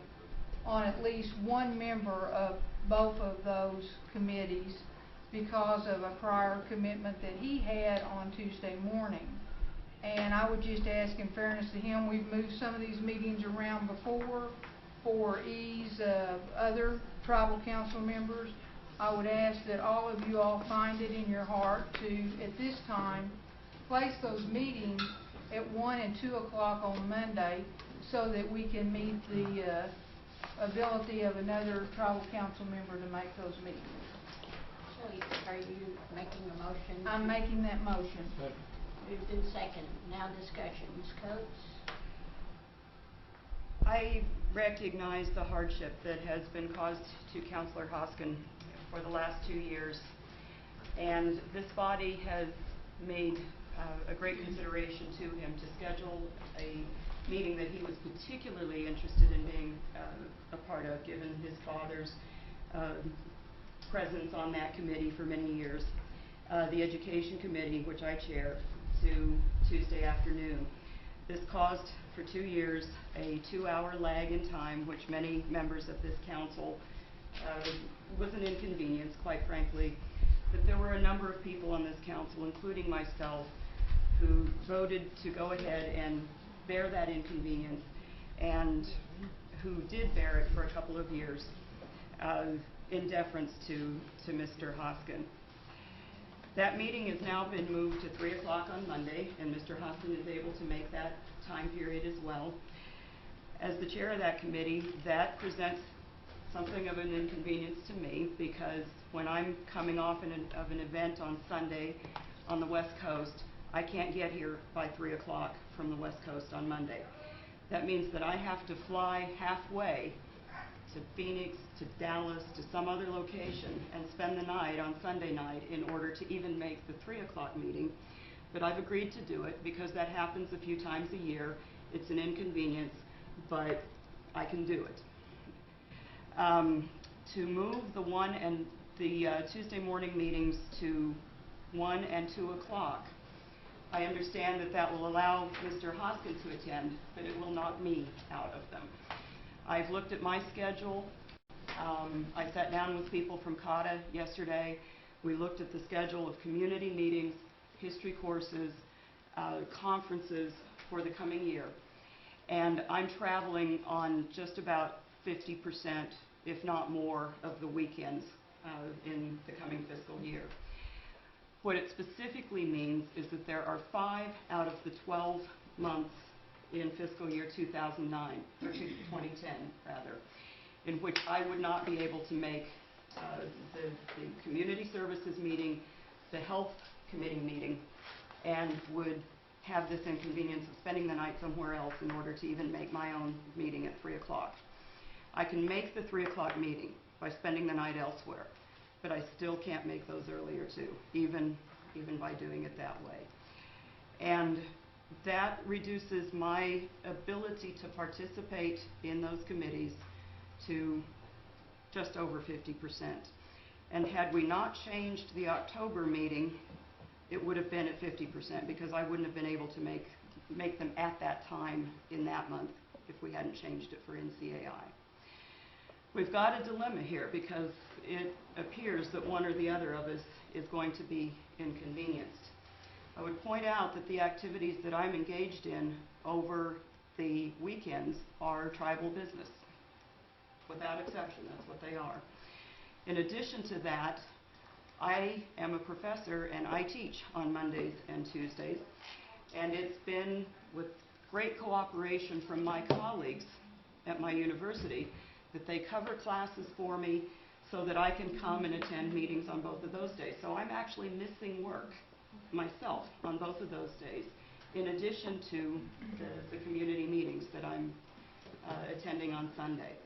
on at least one member of both of those committees because of a prior commitment that he had on Tuesday morning. And I would just ask, in fairness to him, we've moved some of these meetings around before for ease of other tribal council members. I would ask that all of you all find it in your heart to, at this time, place those meetings at 1 and 2 o'clock on Monday so that we can meet the ability of another tribal council member to make those meetings. So are you making a motion? I'm making that motion. Moved in second. Now discussion. Ms. Coates? I recognize the hardship that has been caused to Councilor Hoskin for the last 2 years, and this body has made a great consideration to him to schedule a meeting that he was particularly interested in being a part of, given his father's presence on that committee for many years. The Education Committee, which I chair, to Tuesday afternoon. This caused for 2 years a 2-hour lag in time, which many members of this council was an inconvenience, quite frankly. But there were a number of people on this council, including myself, who voted to go ahead and bear that inconvenience, and who did bear it for a couple of years in deference to Mr. Hoskin. That meeting has now been moved to 3 o'clock on Monday, and Mr. Hoskin is able to make that time period as well. As the chair of that committee, that presents something of an inconvenience to me, because when I'm coming off of an event on Sunday on the West Coast, I can't get here by 3 o'clock from the West Coast on Monday. That means that I have to fly halfway to Phoenix, to Dallas, to some other location, and spend the night on Sunday night in order to even make the 3 o'clock meeting. But I've agreed to do it because that happens a few times a year. It's an inconvenience, but I can do it. To move the Tuesday morning meetings to 1 and 2 o'clock, I understand that that will allow Mr. Hoskin to attend, but it will knock me out of them. I've looked at my schedule. I sat down with people from CATA yesterday. We looked at the schedule of community meetings, history courses, conferences for the coming year. And I'm traveling on just about 50%, if not more, of the weekends in the coming fiscal year. What it specifically means is that there are 5 out of the 12 months in fiscal year 2009, or 2010 rather, in which I would not be able to make the community services meeting, the health committee meeting, and would have this inconvenience of spending the night somewhere else in order to even make my own meeting at 3 o'clock. I can make the 3 o'clock meeting by spending the night elsewhere, but I still can't make those earlier two, even by doing it that way. And that reduces my ability to participate in those committees to just over 50%. And had we not changed the October meeting, it would have been at 50% because I wouldn't have been able to make them at that time in that month if we hadn't changed it for NCAI. We've got a dilemma here because it appears that one or the other of us is going to be inconvenienced. I would point out that the activities that I'm engaged in over the weekends are tribal business. Without exception, that's what they are. In addition to that, I am a professor and I teach on Mondays and Tuesdays, and it's been with great cooperation from my colleagues at my university that they cover classes for me so that I can come and attend meetings on both of those days. So I'm actually missing work myself on both of those days, in addition to the community meetings that I'm attending on Sunday.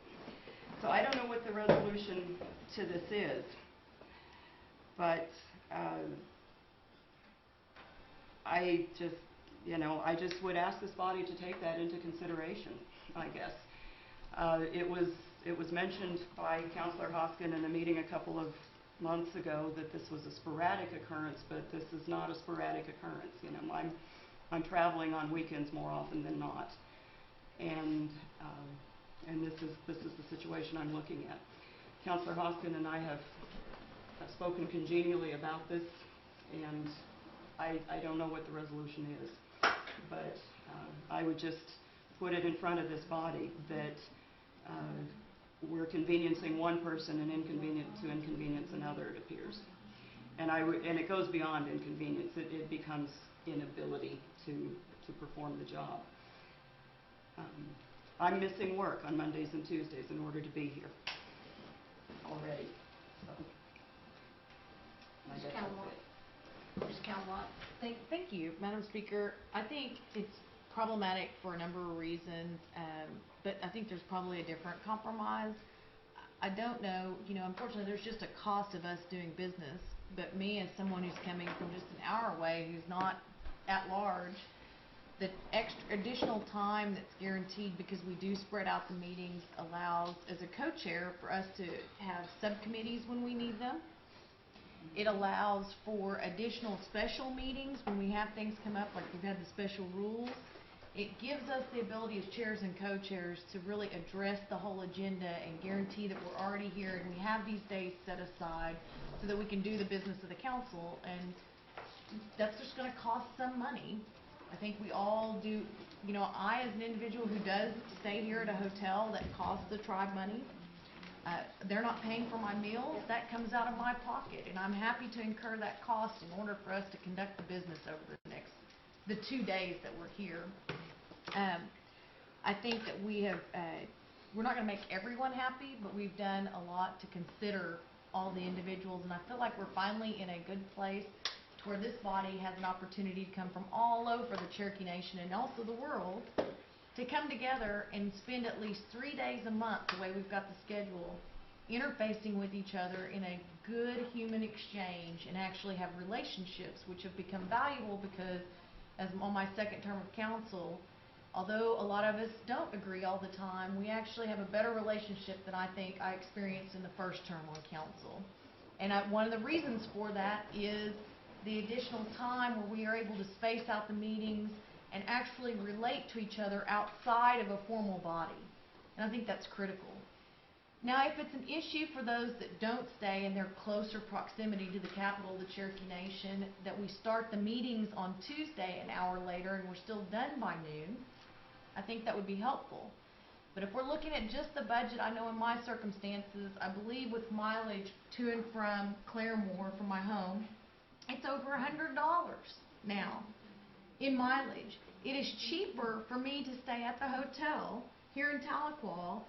So I don't know what the resolution to this is, but I just would ask this body to take that into consideration, I guess. It was mentioned by Councilor Hoskin in a meeting a couple of months ago that this was a sporadic occurrence, but this is not a sporadic occurrence. I'm traveling on weekends more often than not, and this is the situation I'm looking at. Councilor Hoskin and I have spoken congenially about this, and I don't know what the resolution is, but I would just put it in front of this body that we're conveniencing one person and inconvenience another, it appears. And it goes beyond inconvenience. It becomes inability to perform the job. I'm missing work on Mondays and Tuesdays in order to be here already. So, I guess that's it. Ms. Calwatt. Thank you, Madam Speaker. I think it's problematic for a number of reasons, but I think there's probably a different compromise. I don't know, unfortunately there's just a cost of us doing business, but me as someone who's coming from just an hour away, who's not at large, the additional time that's guaranteed because we do spread out the meetings allows, as a co-chair, for us to have subcommittees when we need them. It allows for additional special meetings when we have things come up, like we've had the special rules. It gives us the ability as chairs and co-chairs to really address the whole agenda and guarantee that we're already here and we have these days set aside so that we can do the business of the council. And that's just going to cost some money. I think we all do, I as an individual who does stay here at a hotel that costs the tribe money, they're not paying for my meals, that comes out of my pocket, and I'm happy to incur that cost in order for us to conduct the business over the 2 days that we're here. I think that we're not going to make everyone happy, but we've done a lot to consider all the individuals, and I feel like we're finally in a good place to where this body has an opportunity to come from all over the Cherokee Nation and also the world to come together and spend at least 3 days a month, the way we've got the schedule, interfacing with each other in a good human exchange and actually have relationships which have become valuable because, as on my second term of council, although a lot of us don't agree all the time, we actually have a better relationship than I think I experienced in the first term on council. And one of the reasons for that is the additional time where we are able to space out the meetings and actually relate to each other outside of a formal body. And I think that's critical. Now, if it's an issue for those that don't stay in their closer proximity to the capital of the Cherokee Nation, that we start the meetings on Tuesday an hour later and we're still done by noon, I think that would be helpful. But if we're looking at just the budget, I know in my circumstances, I believe with mileage to and from Claremore from my home, it's over $100 now in mileage. It is cheaper for me to stay at the hotel here in Tahlequah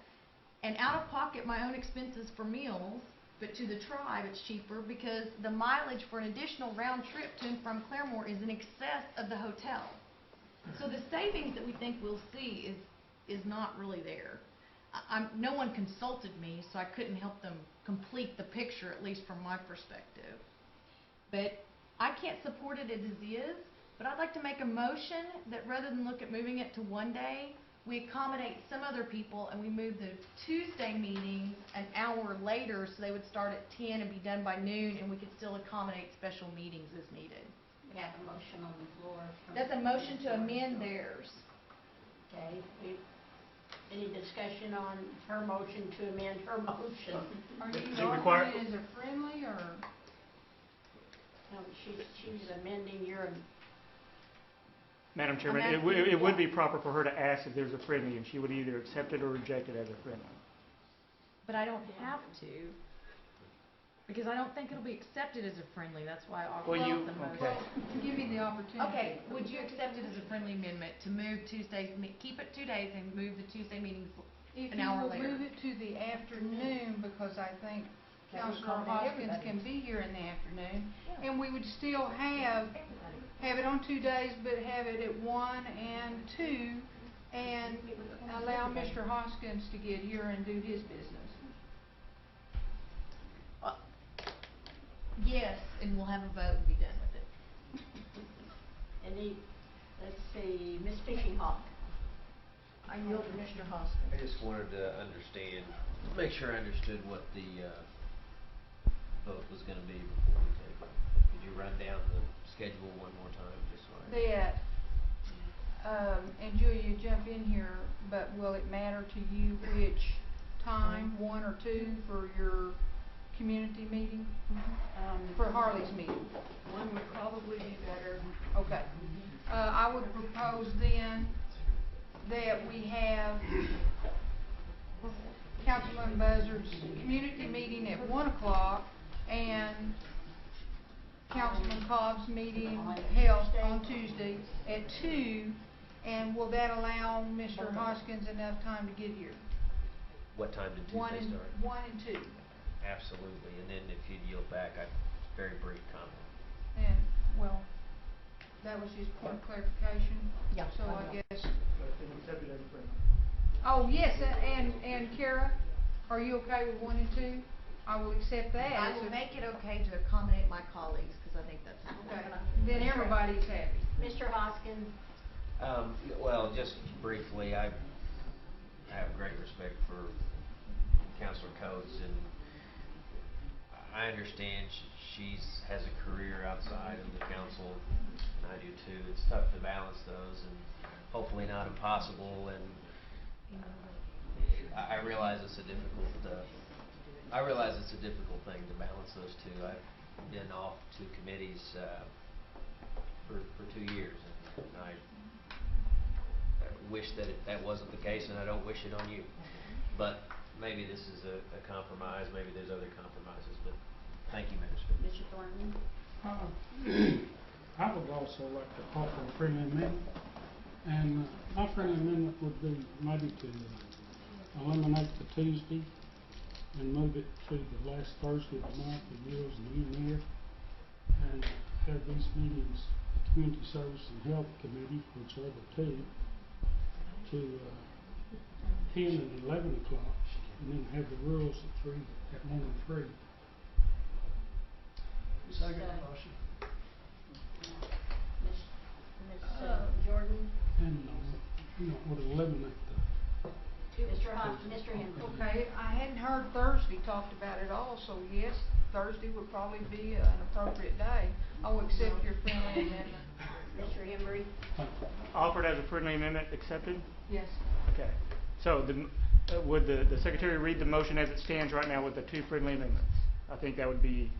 and out of pocket my own expenses for meals, but to the tribe it's cheaper because the mileage for an additional round trip to and from Claremore is in excess of the hotel. So the savings that we think we'll see is not really there. No one consulted me, so I couldn't help them complete the picture, at least from my perspective. But I can't support it as is, but I'd like to make a motion that rather than look at moving it to one day, we accommodate some other people and we move the Tuesday meetings an hour later, so they would start at 10 and be done by noon, and we could still accommodate special meetings as needed. We have a motion on the floor. That's a motion to amend theirs. Okay, any discussion on her motion to amend her motion? Are you Does it require- offering it as a friendly, or? No, she's amending your, Madam Chairman, I'm it would be proper for her to ask if there's a friendly, and she would either accept it or reject it as a friendly. But I don't have to, because I don't think it'll be accepted as a friendly. That's why I offered Well, the motion. okay. To give you the opportunity. Okay, would you accept it as a friendly amendment to move Tuesdays, keep it 2 days and move the Tuesday meetings If an you hour will later? move it to the afternoon, because I think That would Councilor accommodate Hoskins everybody. can be here in the afternoon, Yeah. and we would still have it on 2 days, but have it at 1 and 2, and allow Mr. Hoskins to get here and do his business. Yes, and we'll have a vote and be done with it. let's see, Ms. Fishing Hawk. I yield to Mr. Hoskins. I just wanted to understand, make sure I understood what the vote was gonna be before we take it. Could you run down the schedule one more time, just so I... And Julia, jump in here, but will it matter to you which time, 1 or 2, for your community meeting? For Harley's meeting? 1 would probably be better. Okay. I would propose then that we have Councilman Buzzard's community meeting at 1 o'clock and Councilman Cobb's meeting held on Tuesday at 2, and will that allow Mr. Hoskins enough time to get here? What time did Tuesday 1 and, start? 1 and 2. Absolutely, and then if you'd yield back, very brief comment. And, well, that was just point of clarification. Yeah, So I I know. guess, Accept it as a friendly. oh, yes, and Kara, are you okay with 1 and 2? I will accept that. I will make it okay to accommodate my colleagues, because I think that's Okay, important. then everybody's happy. Mr. Hoskins. Well, just briefly, I have great respect for Councilor Coates, and I understand she has a career outside of the council, and I do too. It's tough to balance those, and hopefully not impossible, and I realize it's a difficult thing to balance those two. I've been off 2 committees for 2 years, and I wish that that wasn't the case, and I don't wish it on you. But maybe this is a compromise, maybe there's other compromises, but thank you, Minister. Mr. Thornton. I would also like to offer a friendly amendment, and my friendly amendment would be maybe to eliminate the Tuesday and move it to the last Thursday of the month, the Meals and New Year, and have these meetings, Community Service and Health Committee, which are the 2, to 10 and 11 o'clock, and then have the rules at 1 and 3. Second motion. Ms. Jordan. And, would eliminate Mr. Henry. Okay, I hadn't heard Thursday talked about at all, so yes, Thursday would probably be an appropriate day. I will accept your friendly amendment. Mr. Embry. Offered as a friendly amendment, accepted? Yes. Okay. So would the Secretary read the motion as it stands right now with the 2 friendly amendments? I think that would be...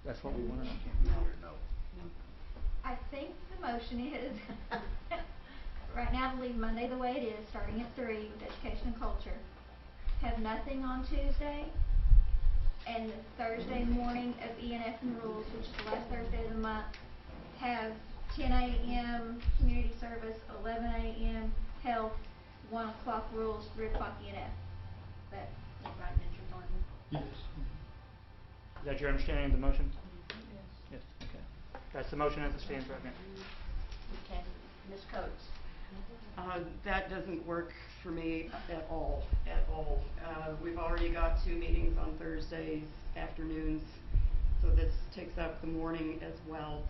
That's what we want to know. I think the motion is, right now, to leave Monday the way it is, starting at 3 with education and culture. Have nothing on Tuesday, and Thursday morning of E&F and rules, which is the last Thursday of the month, have 10 a.m. community service, 11 a.m. health, 1 o'clock rules, 3 o'clock E&F. That Is right, Mr. Thornton? Yes. Is that your understanding of the motion? Yes. Yes, okay. That's the motion as it stands right now. Okay, Ms. Coates? That doesn't work for me at all, at all. We've already got 2 meetings on Thursdays afternoons, so this takes up the morning as well.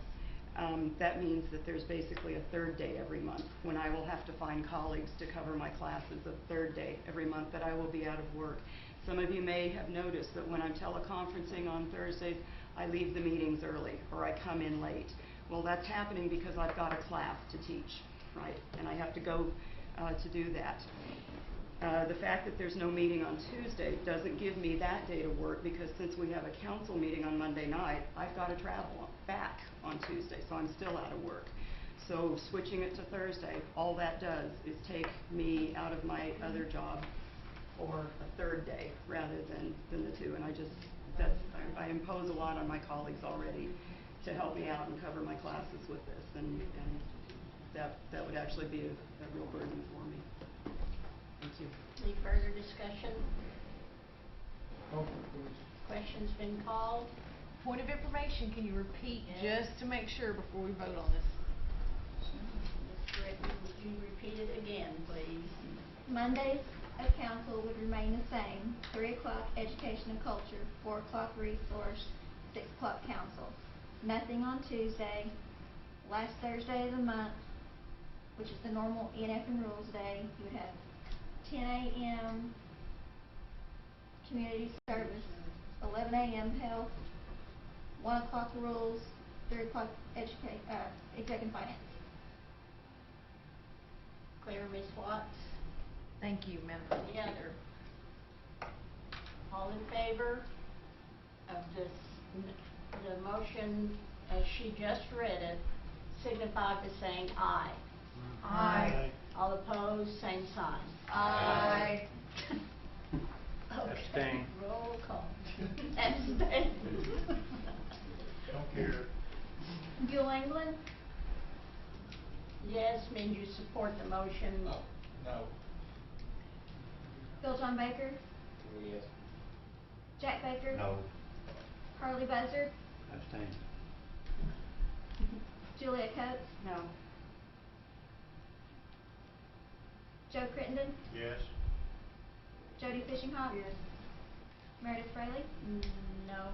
That means that there's basically a third day every month when I will have to find colleagues to cover my classes, a third day every month that I will be out of work. Some of you may have noticed that when I'm teleconferencing on Thursdays, I leave the meetings early or I come in late. Well, that's happening because I've got a class to teach, right? And I have to go to do that. The fact that there's no meeting on Tuesday doesn't give me that day to work because since we have a council meeting on Monday night, I've got to travel back on Tuesday, so I'm still out of work. So switching it to Thursday, all that does is take me out of my other job for a third day rather than the 2. And I impose a lot on my colleagues already to help me out and cover my classes with this, and that would actually be a real burden for me. Thank you. Any further discussion? Call for the question. Questions been called? Point of information, can you repeat Yes. just to make sure before we vote on this? Ms. Britton, would you repeat it again, please? Mondays of council would remain the same, 3 o'clock education and culture, 4 o'clock resource, 6 o'clock council. Nothing on Tuesday, last Thursday of the month, which is the normal ENF and rules day, you would have 10 a.m. community service, 11 a.m. health, 1 o'clock rules, 3 o'clock exec and finance. Clear, Ms. Watts? Thank you, Madam Yeah. Speaker. All in favor of this, the motion as she just read it, signify by saying aye. Aye. All opposed, same sign. Aye. Okay. Abstain. Roll call. Abstain. Don't care. Buell England, Yes means you support the motion. No. Bill John Baker, Yes. Jack Baker, No. Carly Buzzard, Abstain. Julia Coates, No. Joe Crittenden, Yes. Jody Fishinghawk, Yes. Meredith Fraley, No.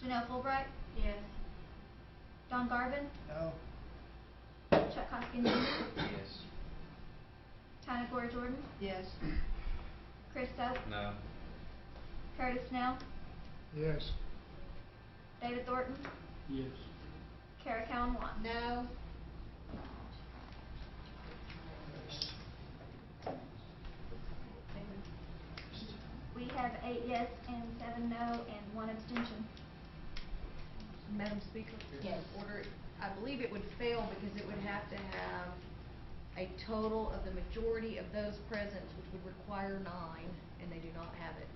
Janelle Fulbright, Yes. Don Garvin, No. Chuck Hoskins Jr., Yes. Tina Gore Jordan, Yes. Chris Stokes, No. Curtis Snell, Yes. David Thornton, Yes. Kara Cowan Watts. No. We have 8 yes and 7 no and 1 abstention. Madam Speaker? Yes. Order, I believe it would fail because it would have to have a total of the majority of those present, which would require 9, and they do not have it.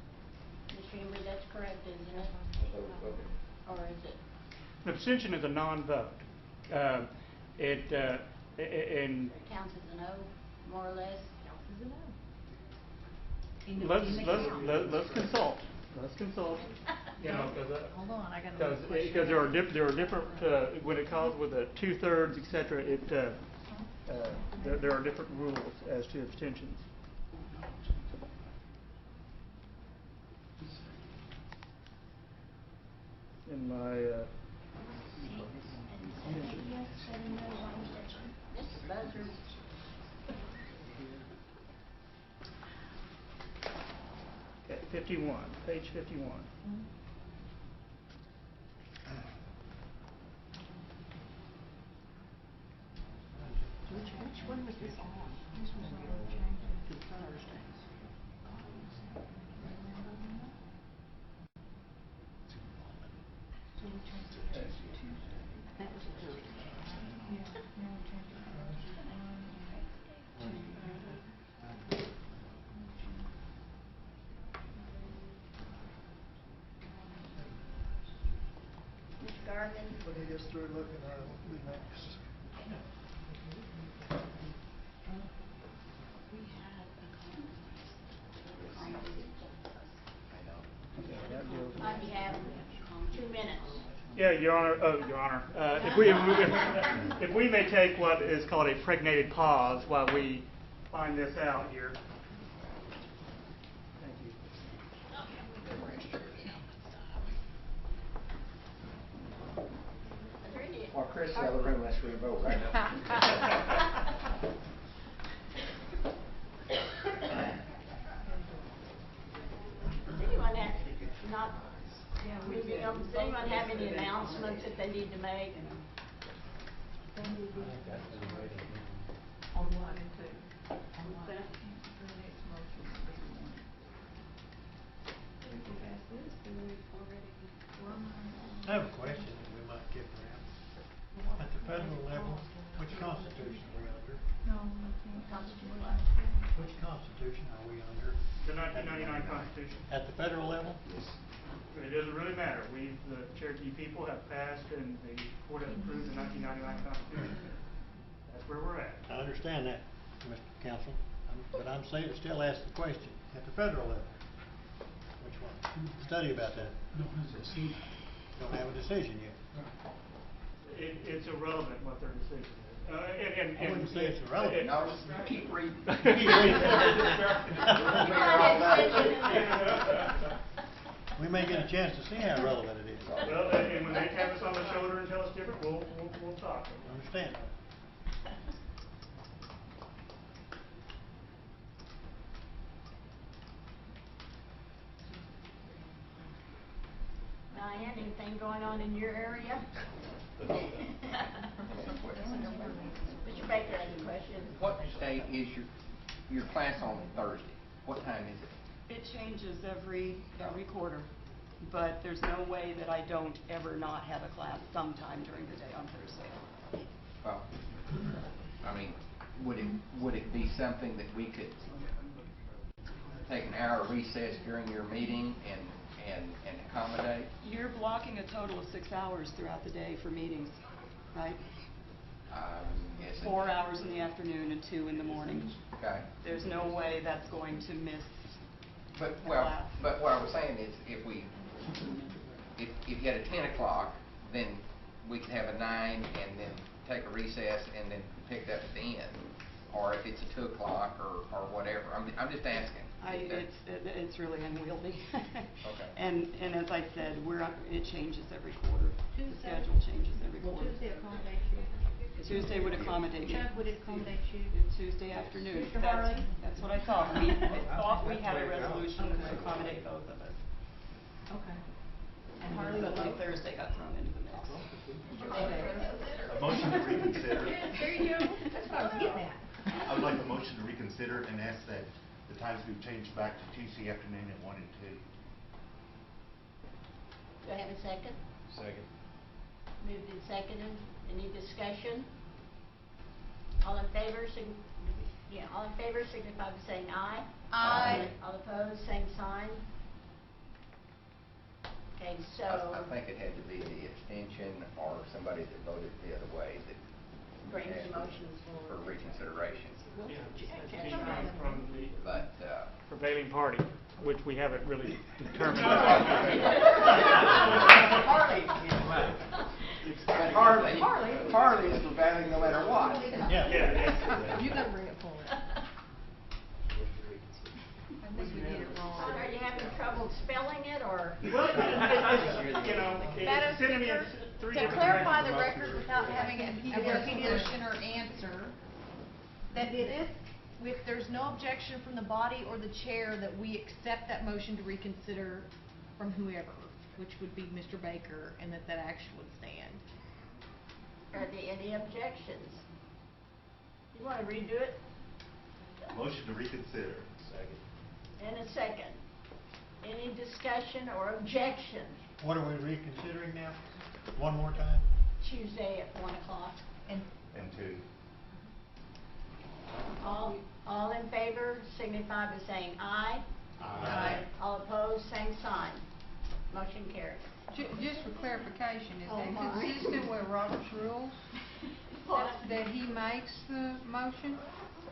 Ms. Ringley, that's correct, isn't it? Or is it? An abstention is a non-vote. And It counts as a no, more or less? Counts as a no. let's consult. Let's consult. You know, Hold on, I got another because question. there are different when it calls with a 2/3, etc. There are different rules as to abstentions. In my 8 yes, 7 no, 1 abstention. Mr. Buzzard. okay, 51, page 51. Which one was this on? This was on to Thursdays. So we changed it to Tuesday. That was a Thursday change. Yeah, now we changed it to Mr. Garvin? When he gets through looking, I will be next. I have 2 minutes. Yeah, Your Honor, if we may take what is called a pregnated pause while we find this out here. Thank you. While Chris is out of the room, let's revote right now. Does anyone have any announcements that they need to make? On one and two. On one. The next motion will be the one. I have a question that we might kick around. At the federal level, which constitution are we under? No, we can't. Which constitution are we under? The 1999 Constitution. At the federal level? Yes. It doesn't really matter. We, the Cherokee people, have passed and the court has approved the 1999 Constitution. That's where we're at. I understand that, Mr. Counsel, but I'm saying, still ask the question, at the federal level, which one? Study about that. Don't have a decision yet. It's irrelevant what their decision is. I wouldn't say it's irrelevant. No, just keep reading. Keep reading. We may get a chance to see how relevant it is. Well, and when they tap us on the shoulder and tell us different, we'll talk. Understand. Diane, anything going on in your area? Mr. Baker has a question. What day is your class on Thursday? What time is it? It changes every quarter, but there's no way that I don't ever not have a class sometime during the day on Thursday. Well, I mean, would it be something that we could take an hour recess during your meeting and accommodate? You're blocking a total of 6 hours throughout the day for meetings, right? Yes. 4 hours in the afternoon and 2 in the morning. Okay. There's no way that's going to miss. But what I was saying is, if you had a 10 o'clock, then we could have a 9 and then take a recess and then pick up at the end, or if it's a 2 o'clock or whatever. I'm just asking. It's really unwieldy. Okay. And as I said, it changes every quarter. The schedule changes every quarter. Tuesday accommodate you? Tuesday would accommodate me. Chuck, would it accommodate you? Tuesday afternoon. Mr. Harley? That's what I thought. We thought we had a resolution to accommodate both of us. Okay. And Harley, But would then Thursday got thrown into the mix. A motion to reconsider. There you go. That's what I was getting at. I would like a motion to reconsider and ask that the times be changed back to Tuesday afternoon at 1 and 2. Do I have a second? Second. Moved and seconded. Any discussion? All in favor, signify by saying aye. Aye. All opposed, same sign. Okay, so. I think it had to be the abstention or somebody that voted the other way that brings asked motions for reconsideration. From the But prevailing party, which we haven't really determined. Harley is prevailing no matter what. Yeah. You gotta bring it forward. I think we did it wrong. Are you having trouble spelling it, or? Well, Madam it's sending me Speaker, three to different clarify directions the most record of without the- having a question or answer, that if there's no objection from the body or the chair, that we accept that motion to reconsider from whoever, which would be Mr. Baker, and that action would stand. Are there any objections? You want to redo it? Motion to reconsider. Second. In a second. Any discussion or objection? What are we reconsidering now? One more time? Tuesday at 1 o'clock. And 2. All in favor, signify by saying aye. Aye. All opposed, same sign. Motion carries. Just for clarification, is that consistent with Robert's rules? That he makes the motion?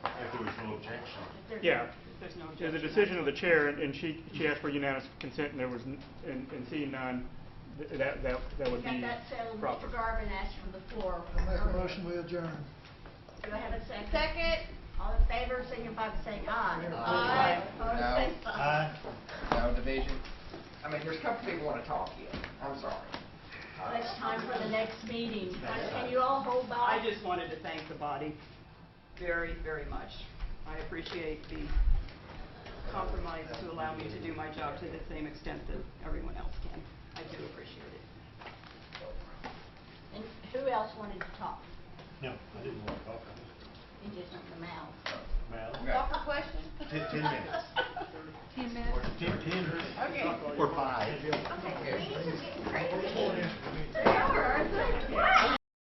If there was no objection. Yeah. There's no There's objection. a decision of the chair, and she asked for unanimous consent, and there was, and seeing none, that would We be got that settled. proper. Mr. Garvin asked for the floor. I make a earlier. motion, we adjourn. Do I have a second? Second. All in favor, signify by saying aye. Aye. Opposed, No. same sign. No division. I mean, there's a couple people want to talk yet. I'm sorry. It's time for the next meeting. Can you all hold by? I just wanted to thank the body very, very much. I appreciate the compromise to allow me to do my job to the same extent that everyone else can. I do appreciate it. And who else wanted to talk? No, I didn't want to talk. You just want the mouth. Well, Call for question? 10 minutes. 10 minutes? 10. Okay. Or 5.